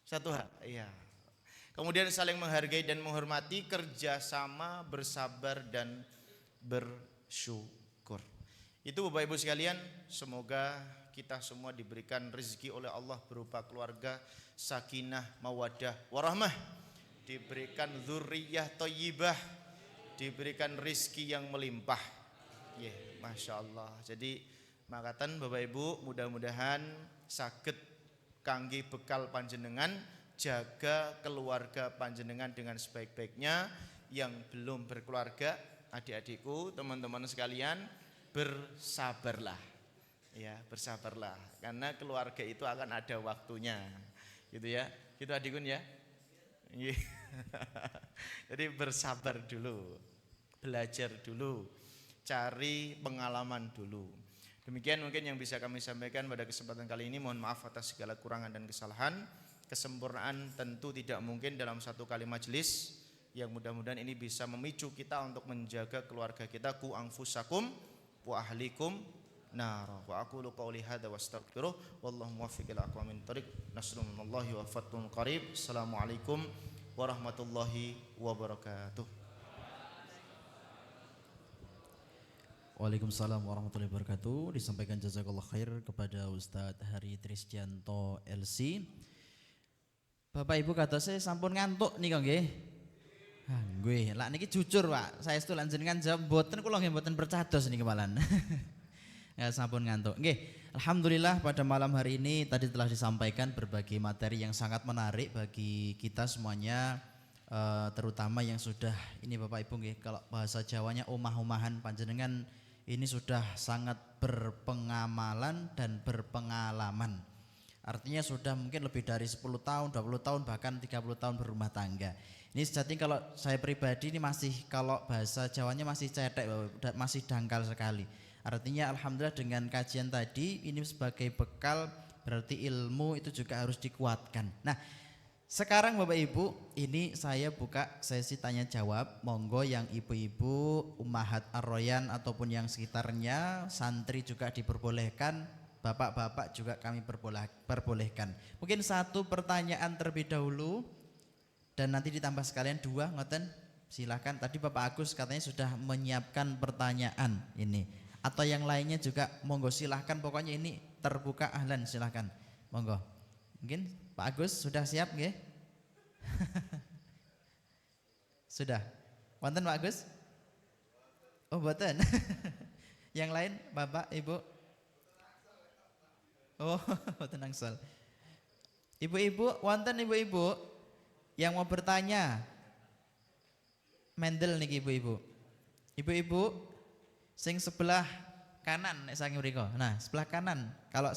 1H. Iya. Kemudian saling menghargai dan menghormati, kerjasama, bersabar dan bersyukur. Itu Bapak Ibu sekalian, semoga kita semua diberikan rezeki oleh Allah berupa keluarga sakinah, mawaddah, warahmah, diberikan dzurriyyah thayyibah, diberikan rezeki yang melimpah. Masya Allah. Jadi makatan Bapak Ibu, mudah-mudahan saged kangge bekal panjenengan, jaga keluarga panjenengan dengan sebaik-baiknya. Yang belum berkeluarga, adik-adikku, teman-teman sekalian, bersabarlah. Ya, bersabarlah, karena keluarga itu akan ada waktunya. Gitu ya. Gitu adikun ya. Jadi bersabar dulu, belajar dulu, cari pengalaman dulu. Demikian mungkin yang bisa kami sampaikan pada kesempatan kali ini. Mohon maaf atas segala kurangan dan kesalahan. Kesempurnaan tentu tidak mungkin dalam satu kali majelis. Yang mudah-mudahan ini bisa memicu kita untuk menjaga keluarga kita. Ku anfusakum wa ahlikum nara. Wa aqulu qawli hadza wa astaghfiruh wallahu muwaffiq ila aqwamit thoriq. Nasrun minallahi wa fathun qarib. Assalamualaikum warahmatullahi wabarakatuh. Waalaikumsalam warahmatullahi wabarakatuh. Disampaikan jazakallah khair kepada Ustadz Hari Trisdianto LC. Bapak Ibu kata saya sampun ngantuk nih kok nggih. Nggih, lak niki jujur Pak, saya itu lan jenengan jawab mboten kula nggih mboten percados niki malan. Ya sampun ngantuk. Nggih, alhamdulillah pada malam hari ini tadi telah disampaikan berbagai materi yang sangat menarik bagi kita semuanya, terutama yang sudah ini Bapak Ibu nggih, kalau bahasa Jawanya omah-omahan panjenengan ini sudah sangat berpengamalan dan berpengalaman. Artinya sudah mungkin lebih dari 10 tahun, 20 tahun, bahkan 30 tahun berumah tangga. Ini sejatinya kalau saya pribadi ini masih, kalau bahasa Jawanya masih cetek, masih dangkal sekali. Artinya alhamdulillah dengan kajian tadi ini sebagai bekal, berarti ilmu itu juga harus dikuatkan. Nah, sekarang Bapak Ibu, ini saya buka sesi tanya jawab. Monggo yang ibu-ibu, ummahat ar-royan ataupun yang sekitarnya, santri juga diperbolehkan, bapak-bapak juga kami perbolehkan. Mungkin satu pertanyaan terlebih dahulu dan nanti ditambah sekalian 2, ngoten. Silahkan. Tadi Bapak Agus katanya sudah menyiapkan pertanyaan ini. Atau yang lainnya juga monggo silahkan, pokoknya ini terbuka ahlan, silahkan. Monggo. Mungkin Pak Agus sudah siap nggih? Sudah. Wonten Pak Agus? Oh, mboten. Yang lain Bapak, Ibu? Oh, mboten angsal. Ibu-ibu, wonten ibu-ibu yang mau bertanya? Mendel niki ibu-ibu. Ibu-ibu sing sebelah kanan nek saking mriko. Nah, sebelah kanan. Kalau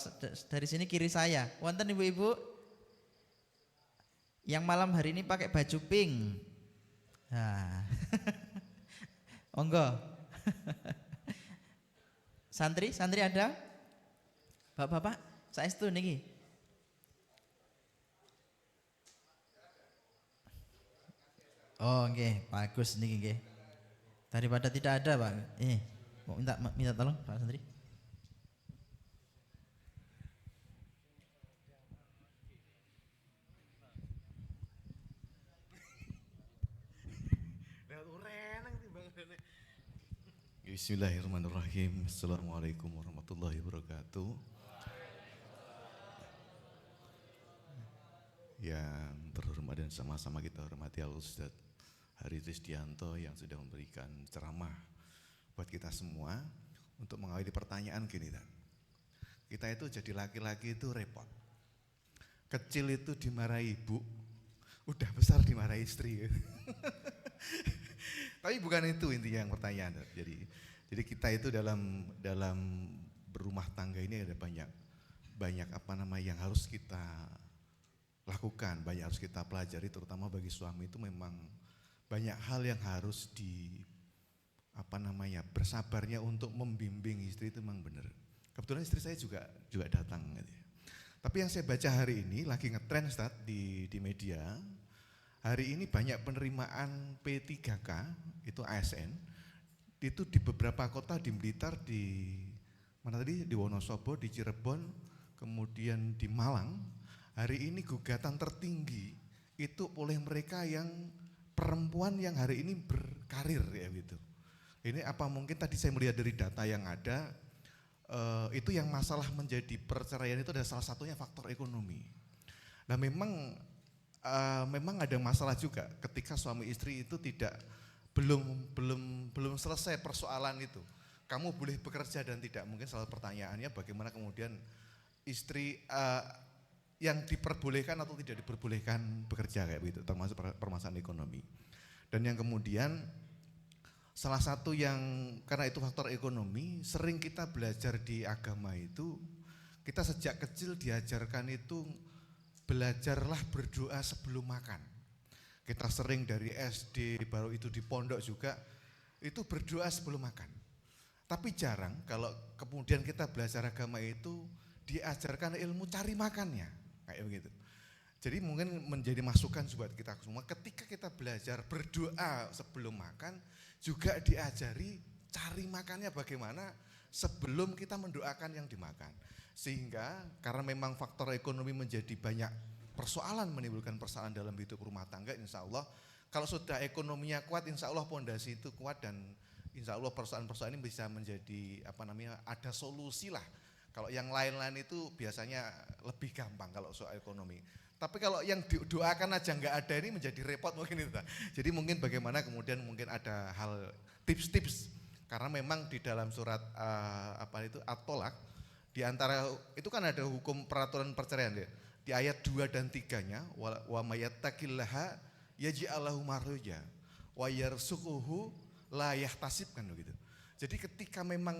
dari sini kiri saya. Wonten ibu-ibu yang malam hari ini pakai baju pink. Nah. Monggo. Santri ada? Bapak-bapak, saestu niki. Oh, nggih, bagus niki nggih. Daripada tidak ada, Pak. Mau minta tolong Pak Santri. Bismillahirrahmanirrahim. Assalamualaikum warahmatullahi wabarakatuh. Yang terhormat dan sama-sama kita hormati Al-Ustaz Hari Trisdianto yang sudah memberikan ceramah buat kita semua untuk mengawali pertanyaan gini kan. Kita itu jadi laki-laki itu repot. Kecil itu dimarahi ibu, udah besar dimarahi istri. Tapi bukan itu intinya yang pertanyaan. Jadi kita itu dalam berumah tangga ini ada banyak apa namanya yang harus kita lakukan, banyak harus kita pelajari, terutama bagi suami itu memang banyak hal yang harus bersabarnya untuk membimbing istri itu memang benar. Kebetulan istri saya juga datang gitu ya. Tapi yang saya baca hari ini lagi ngetren Ustaz di media. Hari ini banyak penerimaan P3K, itu ASN, itu di beberapa kota di Blitar, di Wonosobo, di Cirebon, kemudian di Malang. Hari ini gugatan tertinggi itu oleh mereka yang perempuan yang hari ini berkarir ya gitu. Ini apa mungkin tadi saya melihat dari data yang ada, itu yang masalah menjadi perceraian itu ada salah satunya faktor ekonomi. Nah memang ada masalah juga ketika suami istri itu belum selesai persoalan itu. Kamu boleh bekerja dan tidak, mungkin salah pertanyaannya bagaimana kemudian istri yang diperbolehkan atau tidak diperbolehkan bekerja kayak begitu, termasuk permasalahan ekonomi. Dan yang kemudian salah satu yang karena itu faktor ekonomi, sering kita belajar di agama itu, kita sejak kecil diajarkan itu belajarlah berdoa sebelum makan. Kita sering dari SD, baru itu di pondok juga, itu berdoa sebelum makan. Tapi jarang kalau kemudian kita belajar agama itu diajarkan ilmu cari makannya, kayak begitu. Jadi mungkin menjadi masukan buat kita semua, ketika kita belajar berdoa sebelum makan, juga diajari cari makannya bagaimana sebelum kita mendoakan yang dimakan. Sehingga karena memang faktor ekonomi menjadi banyak persoalan, menimbulkan persoalan dalam hidup rumah tangga, insya Allah kalau sudah ekonominya kuat, insya Allah pondasi itu kuat dan insya Allah persoalan-persoalan ini bisa menjadi ada solusi lah. Kalau yang lain-lain itu biasanya lebih gampang kalau soal ekonomi. Tapi kalau yang didoakan aja nggak ada ini menjadi repot mungkin itu. Jadi mungkin bagaimana kemudian mungkin ada hal tips-tips, karena memang di dalam surat At-Tolak, di antara itu kan ada hukum peraturan perceraian ya. Di ayat 2 dan 3-nya wa mayattaqillaha yaj'allahu makhraja wa yarzuquhu la yahtasib kan begitu. Jadi ketika memang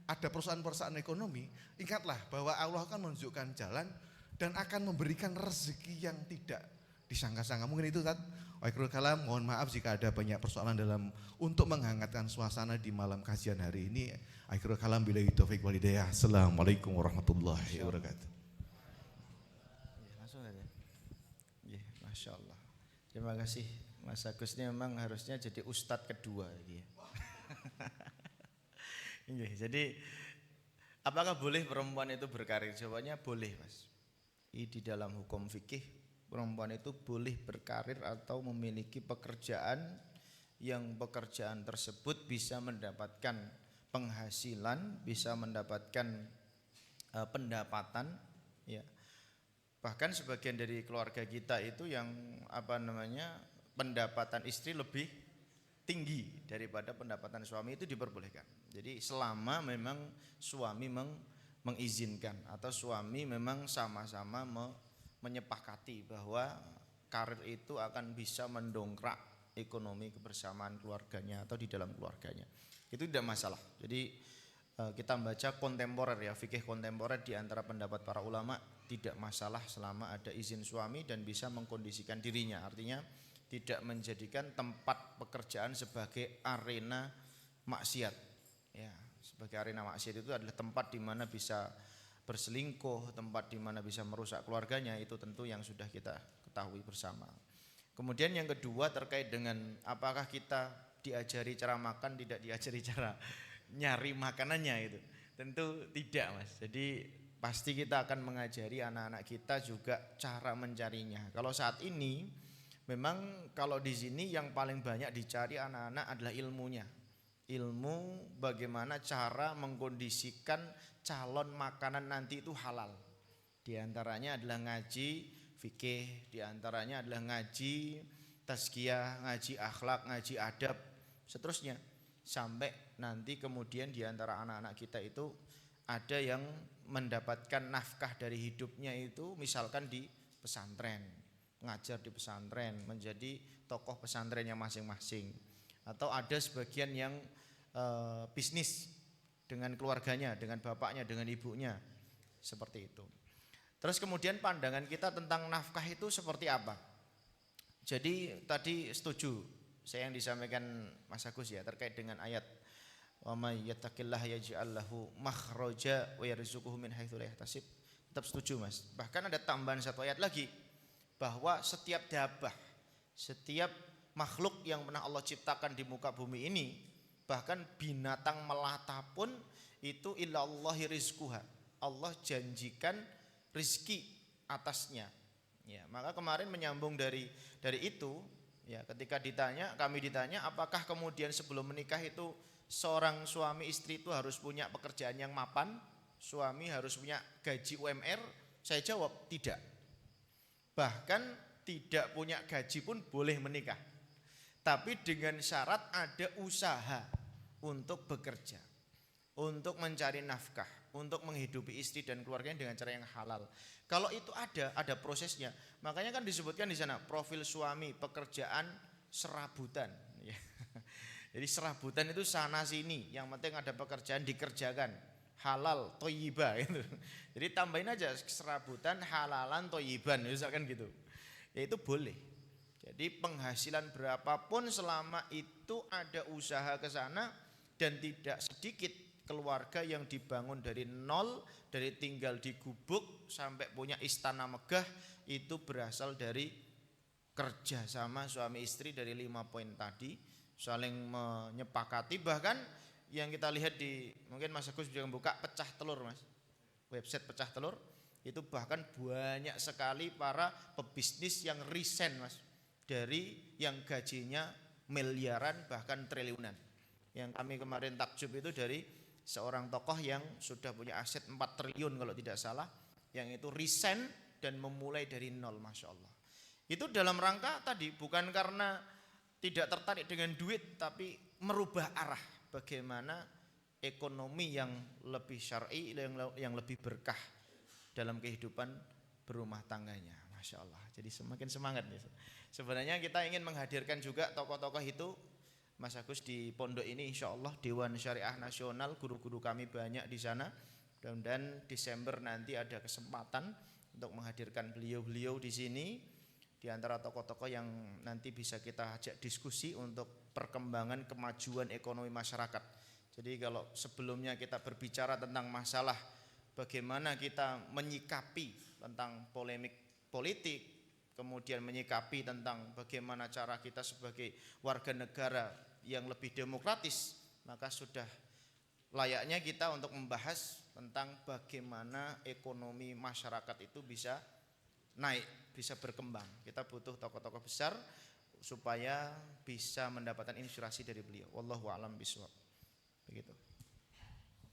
ada perusahaan-perusahaan ekonomi, ingatlah bahwa Allah akan menunjukkan jalan dan akan memberikan rezeki yang tidak disangka-sangka. Mungkin itu kan. Waalaikumsalam kalam, mohon maaf jika ada banyak persoalan dalam untuk menghangatkan suasana di malam kajian hari ini. Akhirul kalam billahi taufiq wal hidayah. Assalamualaikum warahmatullahi wabarakatuh. Langsung aja. Ya, Masya Allah. Terima kasih Mas Agus, ini memang harusnya jadi ustadz kedua ya. Jadi apakah boleh perempuan itu berkarir? Jawabannya boleh Mas. Di dalam hukum fikih perempuan itu boleh berkarir atau memiliki pekerjaan yang pekerjaan tersebut bisa mendapatkan penghasilan, bisa mendapatkan pendapatan ya. Bahkan sebagian dari keluarga kita itu yang pendapatan istri lebih tinggi daripada pendapatan suami, itu diperbolehkan. Jadi selama memang suami mengizinkan atau suami memang sama-sama menyepakati bahwa karir itu akan bisa mendongkrak ekonomi kebersamaan keluarganya atau di dalam keluarganya, itu tidak masalah. Jadi kita membaca kontemporer ya, fikih kontemporer di antara pendapat para ulama, tidak masalah selama ada izin suami dan bisa mengkondisikan dirinya. Artinya tidak menjadikan tempat pekerjaan sebagai arena maksiat ya. Sebagai arena maksiat itu adalah tempat di mana bisa berselingkuh, tempat di mana bisa merusak keluarganya, itu tentu yang sudah kita ketahui bersama. Kemudian yang kedua terkait dengan apakah kita diajari cara makan, tidak diajari cara nyari makanannya itu. Tentu tidak, Mas. Jadi pasti kita akan mengajari anak-anak kita juga cara mencarinya. Kalau saat ini memang kalau di sini yang paling banyak dicari anak-anak adalah ilmunya. Ilmu bagaimana cara mengkondisikan calon makanan nanti itu halal. Di antaranya adalah ngaji fikih, di antaranya adalah ngaji tazkiyah, ngaji akhlak, ngaji adab, seterusnya. Sampai nanti kemudian di antara anak-anak kita itu ada yang mendapatkan nafkah dari hidupnya itu misalkan di pesantren, ngajar di pesantren, menjadi tokoh pesantrennya masing-masing. Atau ada sebagian yang bisnis dengan keluarganya, dengan bapaknya, dengan ibunya, seperti itu. Terus kemudian pandangan kita tentang nafkah itu seperti apa? Jadi tadi setuju saya yang disampaikan Mas Agus ya terkait dengan ayat wa may yattaqillaha yaj'al lahu makhraja wa yarzuquhu min haitsu la yahtasib. Tetap setuju, Mas. Bahkan ada tambahan satu ayat lagi bahwa setiap dabah, setiap makhluk yang pernah Allah ciptakan di muka bumi ini, bahkan binatang melata pun itu illallahi rizquha. Allah janjikan rizki atasnya. Ya, maka kemarin menyambung dari itu, ya, ketika kami ditanya apakah kemudian sebelum menikah itu seorang suami istri itu harus punya pekerjaan yang mapan, suami harus punya gaji UMR? Saya jawab tidak. Bahkan tidak punya gaji pun boleh menikah. Tapi dengan syarat ada usaha untuk bekerja, untuk mencari nafkah, untuk menghidupi istri dan keluarganya dengan cara yang halal. Kalau itu ada prosesnya. Makanya kan disebutkan di sana profil suami, pekerjaan serabutan. Jadi serabutan itu sana sini, yang penting ada pekerjaan dikerjakan, halal, thayyibah gitu. Jadi tambahin aja serabutan, halalan, thayyiban, misalkan gitu. Ya itu boleh. Jadi penghasilan berapapun selama itu ada usaha ke sana dan tidak sedikit keluarga yang dibangun dari nol, dari tinggal di gubuk sampai punya istana megah itu berasal dari kerja sama suami istri dari 5 poin tadi, saling menyepakati. Bahkan yang kita lihat di mungkin Mas Agus juga buka pecah telur, Mas, website pecah telur itu bahkan banyak sekali para pebisnis yang resign, Mas, dari yang gajinya miliaran bahkan triliunan. Yang kami kemarin takjub itu dari seorang tokoh yang sudah punya aset 4 triliun kalau tidak salah, yang itu resign dan memulai dari nol, Masya Allah. Itu dalam rangka tadi bukan karena tidak tertarik dengan duit, tapi merubah arah bagaimana ekonomi yang lebih syar'i, yang lebih berkah dalam kehidupan berumah tangganya, Masya Allah. Jadi semakin semangat nih. Sebenarnya kita ingin menghadirkan juga tokoh-tokoh itu, Mas Agus, di pondok ini insya Allah Dewan Syariah Nasional, guru-guru kami banyak di sana. Dan Desember nanti ada kesempatan untuk menghadirkan beliau-beliau di sini, di antara tokoh-tokoh yang nanti bisa kita ajak diskusi untuk perkembangan kemajuan ekonomi masyarakat. Jadi kalau sebelumnya kita berbicara tentang masalah bagaimana kita menyikapi tentang polemik politik, kemudian menyikapi tentang bagaimana cara kita sebagai warga negara yang lebih demokratis, maka sudah layaknya kita untuk membahas tentang bagaimana ekonomi masyarakat itu bisa naik, bisa berkembang. Kita butuh tokoh-tokoh besar supaya bisa mendapatkan inspirasi dari beliau. Wallahu a'lam bishawab. Begitu.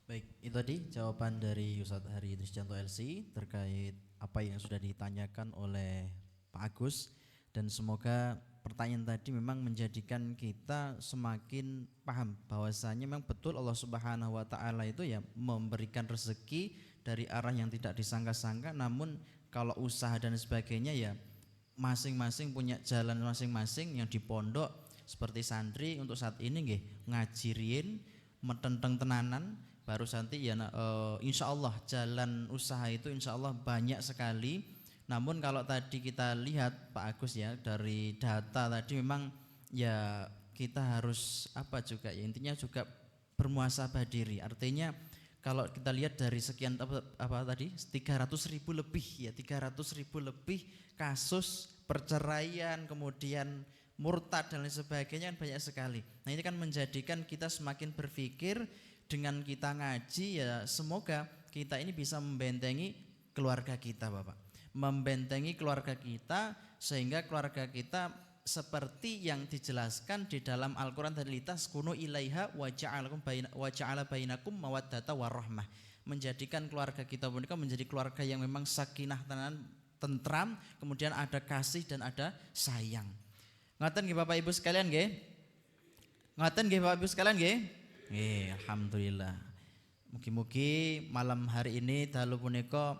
Baik, itu tadi jawaban dari Ustadz Hari Trisjanto LC terkait apa yang sudah ditanyakan oleh Pak Agus, dan semoga pertanyaan tadi memang menjadikan kita semakin paham bahwasanya memang betul Allah Subhanahu wa taala itu ya memberikan rezeki dari arah yang tidak disangka-sangka, namun kalau usaha dan sebagainya ya masing-masing punya jalan masing-masing. Yang di pondok seperti santri untuk saat ini nggih ngajirin metenteng tenanan baru nanti ya insya Allah jalan usaha itu insya Allah banyak sekali. Namun kalau tadi kita lihat Pak Agus ya dari data tadi memang ya kita harus apa juga ya intinya juga bermuhasabah diri. Artinya kalau kita lihat dari sekian apa tadi 300.000 lebih ya 300.000 lebih kasus perceraian, kemudian murtad dan lain sebagainya kan banyak sekali. Nah ini kan menjadikan kita semakin berpikir dengan kita ngaji ya semoga kita ini bisa membentengi keluarga kita Bapak. Membentengi keluarga kita sehingga keluarga kita seperti yang dijelaskan di dalam Al-Quran tadi, litaskunu ilaiha wa ja'ala bainakum mawaddata warahmah. Menjadikan keluarga kita menjadi keluarga yang memang sakinah tentram, kemudian ada kasih dan ada sayang. Ngaten nggih Bapak Ibu sekalian nggih? Ngaten nggih Bapak Ibu sekalian nggih? Nggih, alhamdulillah. Mugi-mugi malam hari ini dalu punika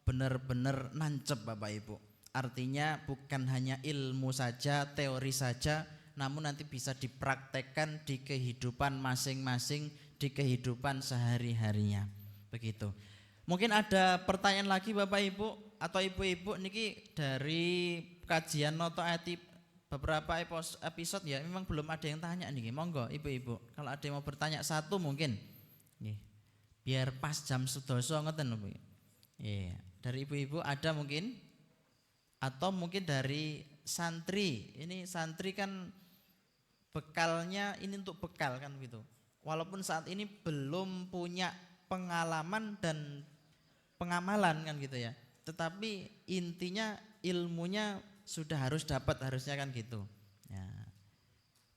benar-benar nancep Bapak Ibu. Artinya bukan hanya ilmu saja, teori saja, namun nanti bisa dipraktekkan di kehidupan masing-masing, di kehidupan sehari-harinya. Begitu. Mungkin ada pertanyaan lagi Bapak Ibu atau Ibu-ibu niki dari kajian Noto Ati beberapa episode ya, memang belum ada yang tanya nih. Monggo Ibu-ibu, kalau ada yang mau bertanya satu mungkin. Nggih. Biar pas jam 12 ngoten lho. Iya, dari Ibu-ibu ada mungkin? Atau mungkin dari santri. Ini santri kan bekalnya ini untuk bekal kan gitu. Walaupun saat ini belum punya pengalaman dan pengamalan kan gitu ya. Tetapi intinya ilmunya sudah harus dapat harusnya kan gitu. Ya.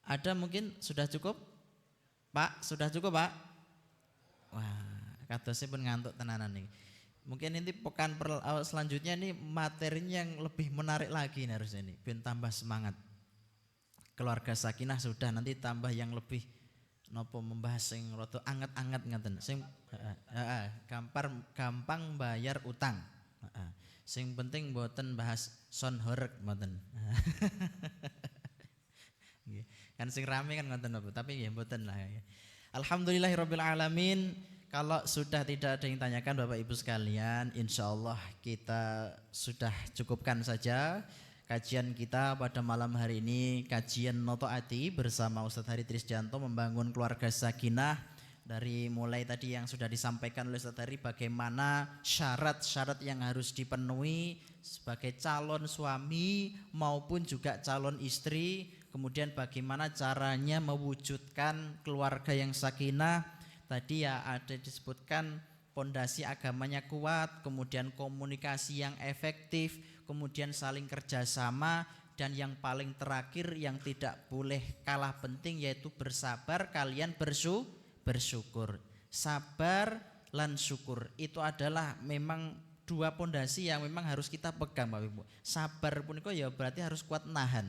Ada mungkin sudah cukup? Pak, sudah cukup Pak? Wah, kadosnya pun ngantuk tenanan nih. Mungkin nanti pekan selanjutnya ini materinya yang lebih menarik lagi nih harusnya ini, biar tambah semangat. Keluarga sakinah sudah, nanti tambah yang lebih nopo membahas sing rada anget-anget ngaten. Sing gampang bayar utang. Sing penting mboten bahas son horeg mboten. Kan sing rame kan ngoten napa, tapi ya mboten lah. Alhamdulillahirabbil alamin. Kalau sudah tidak ada yang tanyakan Bapak Ibu sekalian, insya Allah kita sudah cukupkan saja kajian kita pada malam hari ini. Kajian Noto Ati bersama Ustadz Hari Trisjanto membangun keluarga sakinah. Dari mulai tadi yang sudah disampaikan oleh Ustadz Hari, bagaimana syarat-syarat yang harus dipenuhi sebagai calon suami maupun juga calon istri. Kemudian bagaimana caranya mewujudkan keluarga yang sakinah. Tadi ya ada disebutkan pondasi agamanya kuat, kemudian komunikasi yang efektif, kemudian saling kerjasama, dan yang paling terakhir yang tidak boleh kalah penting yaitu bersabar, kalian bersyukur. Sabar lan syukur itu adalah memang dua pondasi yang memang harus kita pegang Bapak Ibu. Sabar punika ya berarti harus kuat nahan.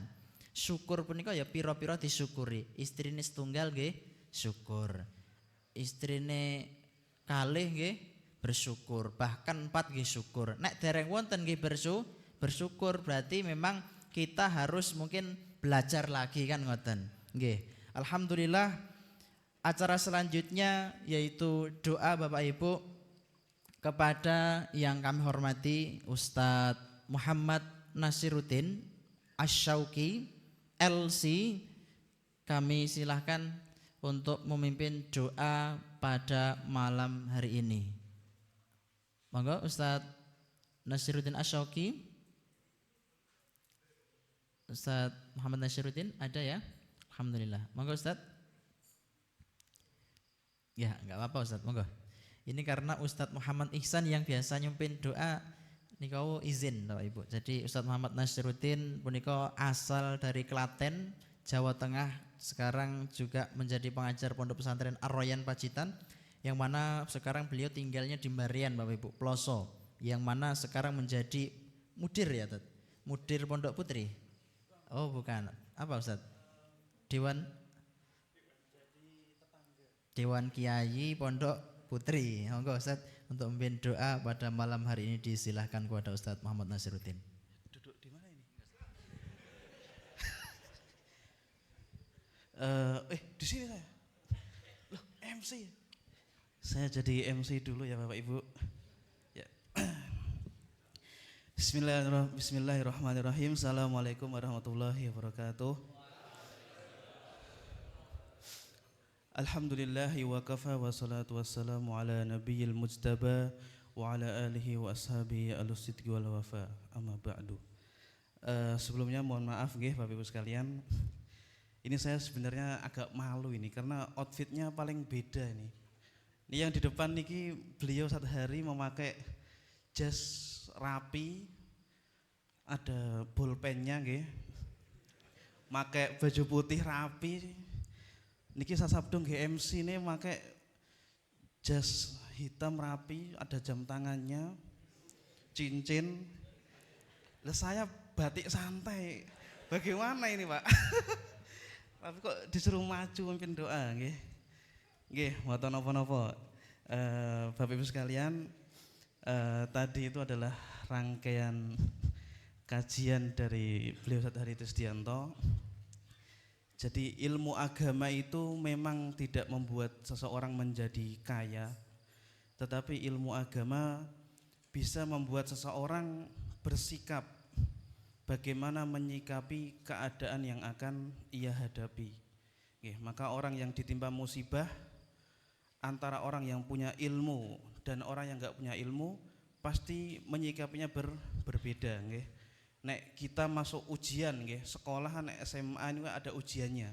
Syukur punika ya piro-piro disyukuri. Istrine setunggal nggih syukur. Istrine kalih nggih bersyukur, bahkan 4 nggih syukur. Nek dereng wonten nggih bersyukur berarti memang kita harus mungkin belajar lagi kan ngoten. Nggih. Alhamdulillah acara selanjutnya yaitu doa Bapak Ibu kepada yang kami hormati Ustadz Muhammad Nasiruddin Asyauqi LC, kami silahkan untuk memimpin doa pada malam hari ini. Monggo Ustadz Nasiruddin Asyauqi. Ustadz Muhammad Nasiruddin ada ya? Alhamdulillah. Monggo Ustadz. Ya enggak apa-apa Ustadz, monggo. Ini karena Ustadz Muhammad Ihsan yang biasa nyumpin doa nikau izin Bapak Ibu. Jadi Ustadz Muhammad Nasiruddin punika asal dari Klaten, Jawa Tengah, sekarang juga menjadi pengajar Pondok Pesantren Ar-Royan Pacitan, yang mana sekarang beliau tinggalnya di Marian Bapak Ibu, Ploso, yang mana sekarang menjadi mudir ya Ustaz? Mudir Pondok Putri? Oh bukan, apa Ustaz? Dewan Kiai Pondok Putri. Monggo Ustaz untuk memimpin doa pada malam hari ini disilahkan kepada Ustaz Muhammad Nasiruddin. Duduk di mana ini? Di sini saya. Loh, MC. Saya jadi MC dulu ya Bapak Ibu. Ya. Bismillahirrahmanirrahim. Assalamualaikum warahmatullahi wabarakatuh. Alhamdulillahi wa kafa wa salatu wassalamu ala nabiyil mujtaba wa ala alihi wa ashabihi alusidqi wal wafa amma ba'du. Sebelumnya mohon maaf nggih Bapak Ibu sekalian. Ini saya sebenarnya agak malu ini karena outfitnya paling beda ini. Ini yang di depan niki beliau satu hari memakai jas rapi, ada bolpennya nggih. Pakai baju putih rapi. Niki sasabdo nggih MC ini pakai jas hitam rapi, ada jam tangannya, cincin. Lah saya batik santai. Bagaimana ini, Pak? Tapi kok disuruh maju mimpin doa nggih. Nggih, mboten napa-napa. Bapak Ibu sekalian, tadi itu adalah rangkaian kajian dari beliau Ustaz Hari Trisdianto. Jadi ilmu agama itu memang tidak membuat seseorang menjadi kaya, tetapi ilmu agama bisa membuat seseorang bersikap bagaimana menyikapi keadaan yang akan ia hadapi. Maka orang yang ditimpa musibah, antara orang yang punya ilmu dan orang yang enggak punya ilmu pasti menyikapinya berbeda. Nek kita masuk ujian, sekolah nek SMA ini ada ujiannya.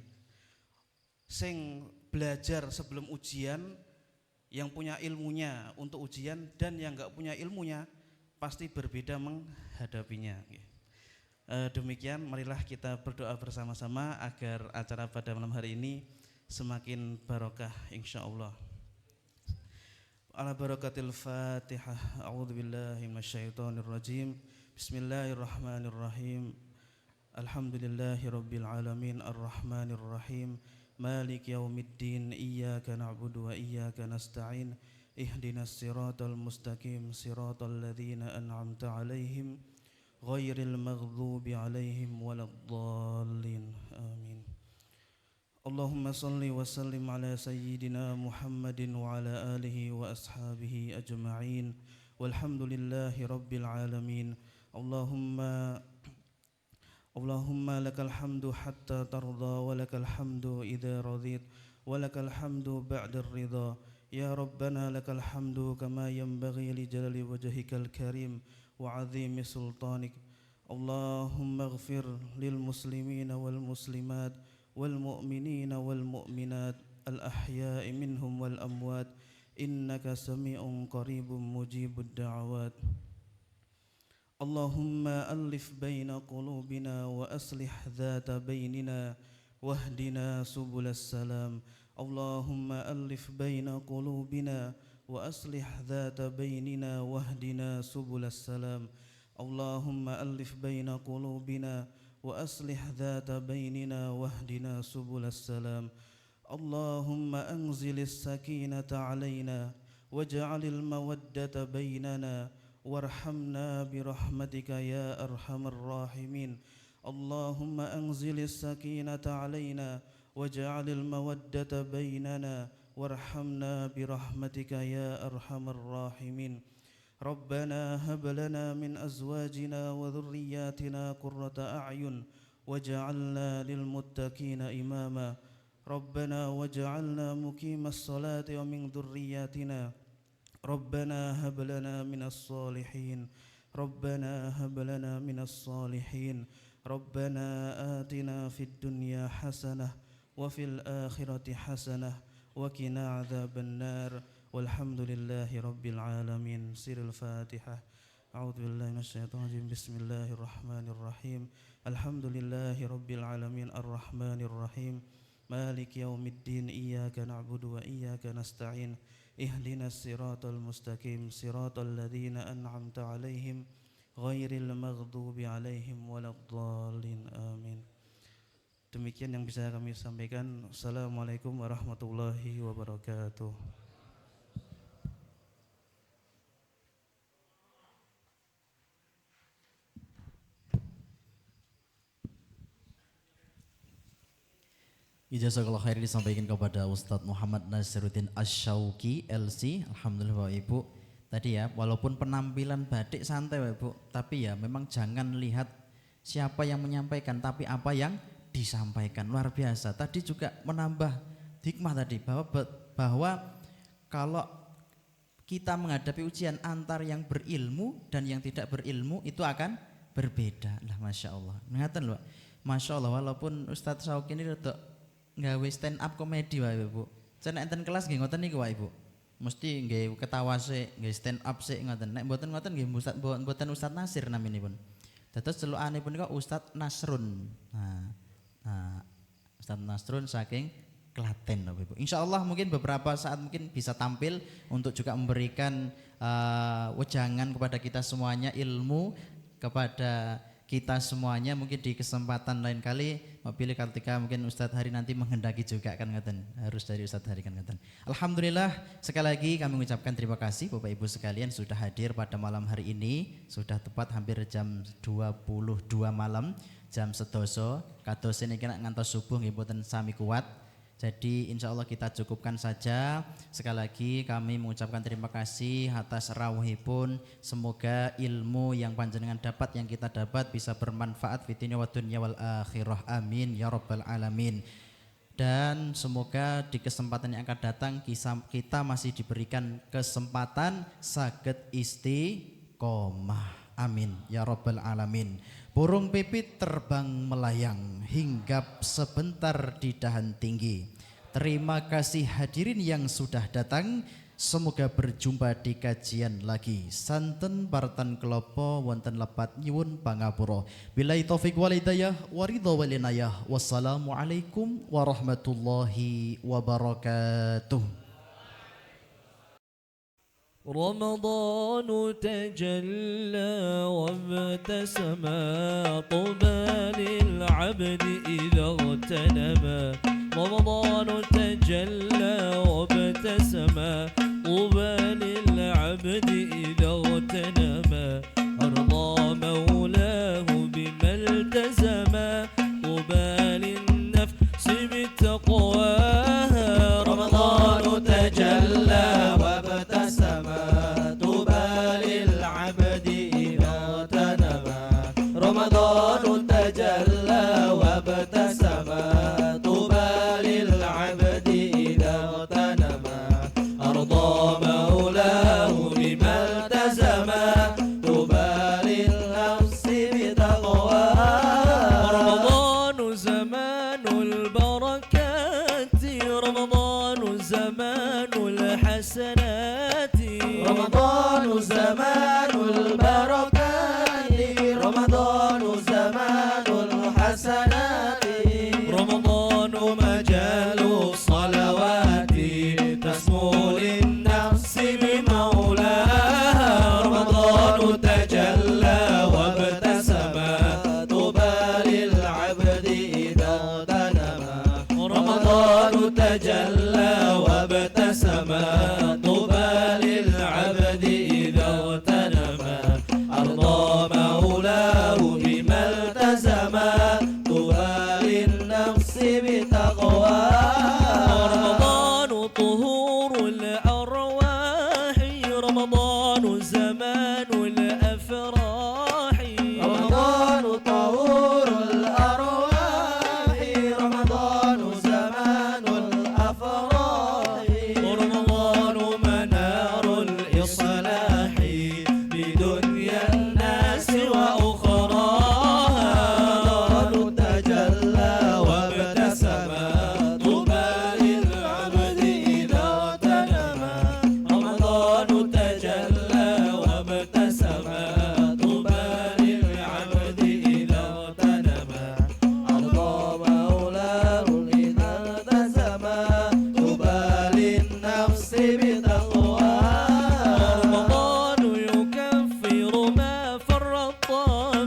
Sing belajar sebelum ujian, yang punya ilmunya untuk ujian dan yang enggak punya ilmunya pasti berbeda menghadapinya. Demikian, marilah kita berdoa bersama-sama agar acara pada malam hari ini semakin barokah insyaallah. Ala barakatil Fatihah. A'udzubillahi minasyaitonir rajim. Bismillahirrahmanirrahim. Alhamdulillahirabbil alamin arrahmanir rahim. Maliki yaumiddin. Iyyaka na'budu wa iyyaka nasta'in. Ihdinas siratal mustaqim. Siratal ladzina an'amta 'alaihim ghairil maghdubi 'alaihim waladdallin. Amin. Allahumma salli wa sallim ala sayyidina Muhammadin wa ala alihi wa ashabihi ajma'in. Walhamdulillahi rabbil alamin. Allahumma lakal hamdu hatta tarda wa lakal hamdu idza radit wa lakal hamdu ba'da ridha. Ya Rabbana lakal hamdu kama yanbaghi li jalali wajhikal karim wa 'azimi sultanik. Allahumma ighfir lil muslimina wal muslimat wal mu'minina wal mu'minat al ahya'i minhum wal amwat innaka sami'un qaribun mujibud da'awat. Allahumma alif baina qulubina wa aslih dhata bainina wahdina subulas salam. Allahumma alif baina qulubina wa aslih dhata bainina wahdina subulas salam. Allahumma alif baina qulubina wa aslih dhata bainina wahdina subulas salam. Allahumma anzilis sakinata alaina waj'alil mawaddata bainana warhamna birahmatika ya arhamar rahimin. Allahumma anzilis sakinata alaina waj'alil mawaddata bainana warhamna birahmatika ya arhamar rahimin. Rabbana hab lana min azwajina wa dhurriyyatina qurrata a'yun waj'alna lil muttaqina imama. Rabbana waj'alna muqimas salati wa min dhurriyyatina Rabbana hab lana minas salihin. Rabbana hab lana minas salihin. Rabbana atina fid dunya hasanah wa fil akhirati hasanah wa qina adzaban nar. Walhamdulillahi rabbil alamin. Sirul Fatihah. A'udzu billahi minasyaitonir rajim. Bismillahirrahmanirrahim. Alhamdulillahi rabbil alamin arrahmanir rahim. Maliki yaumiddin. Iyyaka na'budu wa iyyaka nasta'in. Ihdinas siratal mustaqim. Siratal ladzina an'amta 'alaihim ghairil maghdubi 'alaihim waladdallin. Amin. Demikian yang bisa kami sampaikan. Assalamualaikum warahmatullahi wabarakatuh. Jazakallah khair disampaikan kepada Ustadz Muhammad Nasiruddin Asyauqi LC. Alhamdulillah Bapak Ibu. Tadi ya, walaupun penampilan batik santai Bapak Ibu, tapi ya memang jangan lihat siapa yang menyampaikan, tapi apa yang disampaikan. Luar biasa. Tadi juga menambah hikmah tadi bahwa kalau kita menghadapi ujian antar yang berilmu dan yang tidak berilmu itu akan berbeda. Lah Masya Allah. Ngeten loh. Masya Allah, walaupun Ustadz Syauqi ini nggawe stand up komedi Bapak Ibu. Nek enten kelas nggih ngoten niku Bapak Ibu. mesti nggih ketawa sik, nggih stand up sik ngoten. Nek mboten ngoten nggih mboten Ustaz Nasir naminipun. Dados celukane punika Ustaz Nasrun. Nah, Ustaz Nasrun saking Klaten Bapak Ibu. Insyaallah mungkin beberapa saat mungkin bisa tampil untuk juga memberikan wejangan kepada kita semuanya, ilmu kepada kita semuanya. Mungkin di kesempatan lain kali pilih ketika mungkin Ustadz Hari nanti menghendaki juga kan ngeten, harus dari Ustadz Hari kan ngeten. Alhamdulillah sekali lagi kami mengucapkan terima kasih Bapak Ibu sekalian sudah hadir pada malam hari ini. Sudah tepat hampir jam 22 malam, jam sedoso kados niki ngantos subuh nggih mboten sami kuat. Jadi insya Allah kita cukupkan saja. Sekali lagi kami mengucapkan terima kasih atas rawuhipun. Semoga ilmu yang panjenengan dapat, yang kita dapat bisa bermanfaat fitnya wa dunya wal akhirah. Amin ya rabbal alamin. Dan semoga di kesempatan yang akan datang kita masih diberikan kesempatan saged istiqomah. Amin ya rabbal alamin. Burung pipit terbang melayang, hinggap sebentar di dahan tinggi. Terima kasih hadirin yang sudah datang. Semoga berjumpa di kajian lagi. Santen partan kelopo wonten lepat nyuwun pangapura. Billahi taufik wal hidayah wa ridha wal inayah. Wassalamualaikum warahmatullahi wabarakatuh. رمضان تجلى وابتسم طوبى للعبد إذا اغتنما رمضان تجلى وابتسم طوبى للعبد إذا اغتنما أرضى مولاه بما التزم طوبى للنفس بتقواها رمضان تجلى وابتسم طوبى للعبد إذا اغتنما رمضان تجلى وابتسم طوبى للعبد إذا اغتنما أرضى مولاه بما التزم طوبى للنفس بتقواها رمضان زمان البركات رمضان زمان الحسنات رمضان زمان البركات رمضان زمان الحسنات رمضان مجال الصلوات تسمو للنفس بمولاها رمضان تجلى وابتسم طوبى للعبد إذا اغتنما رمضان تجلى وابتسم طوبى للعبد إذا اغتنما أرضى مولاه بما التزم طوبى للنفس بتقواها رمضان طهور الأرواح رمضان زمان الأفراح رمضان طهور الأرواح رمضان زمان الأفراح رمضان منار الإصلاح بدنيا الناس وأخراها رمضان تجلى وابتسم طوبى للعبد إذا اغتنما رمضان تجلى وابتسم طوبى للعبد إذا اغتنما أرضى مولاه إذا التزم طوبى للنفس بتقواها رمضان يكفر ما فرط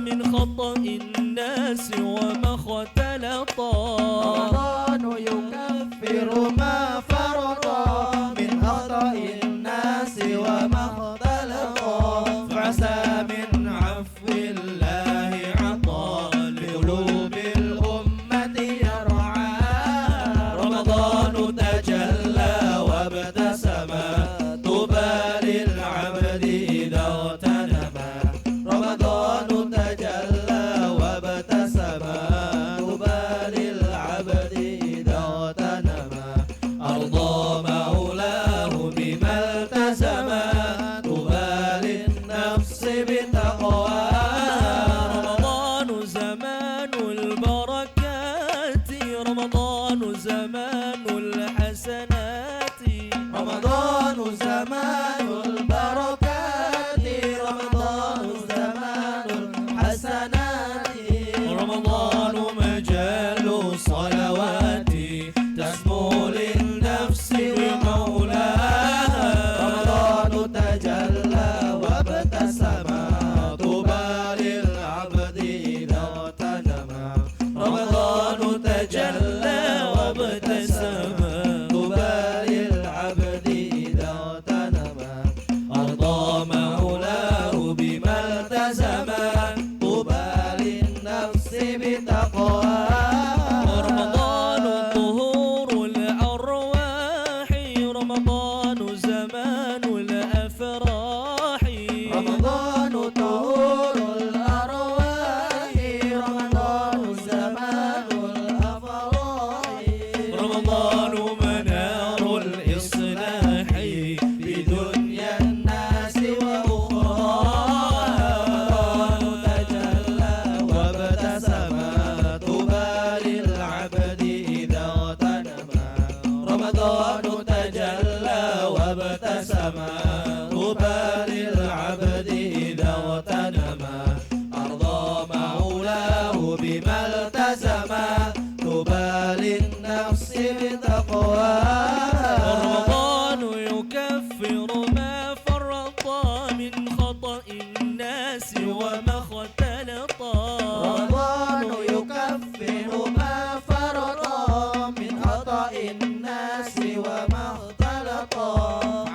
من خطأ الناس وما اختلط رمضان يكفر ما فرط من خطأ الناس وما اختلط فعسى من عفو الله عطاء لقلوب الأمة يرعاها رمضان تجلى وابتسم طوبى للعبد إذا اغتنما رمضان تجلى وابتسم طوبى للعبد إذا اغتنما أرض الصلوات تسمو للنفس بمولاها رمضان تجلى وابتسم طوبى للعبد إذا اغتنم رمضان تجلى وابتسم طوبى للعبد إذا اغتنم أرضى مولاه بما التزم طوبى للنفس بتقواها رمضان طهور الأرواح رمضان زمان الأفراح رمضان طهور الأرواح رمضان زمان الأفراح رمضان منار الإصلاح بدنيا الناس وأخراها رمضان تجلى وابتسم طوبى للعبد إذا اغتنم رمضان تجلى وابتسم طوبى للعبد إذا اغتنم أرضى مولاه بما التزم طوبى للنفس بتقواها رمضان يكفر ما فرط من خطأ الناس وما اختلط رمضان يكفر ما فرط من خطأ الناس وما اختلط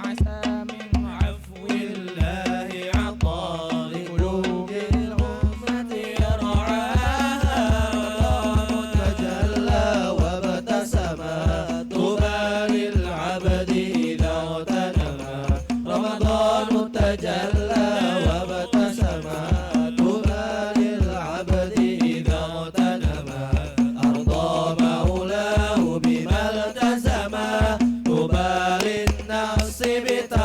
عسى من عفو الله عطاء لقلوب الأمة يرعاها رمضان تجلى وابتسم طوبى للعبد إذا اغتنم رمضان تجلى وابتسم طوبى للعبد إذا اغتنم أرضى مولاه بما التزم طوبى للنفس بتقواها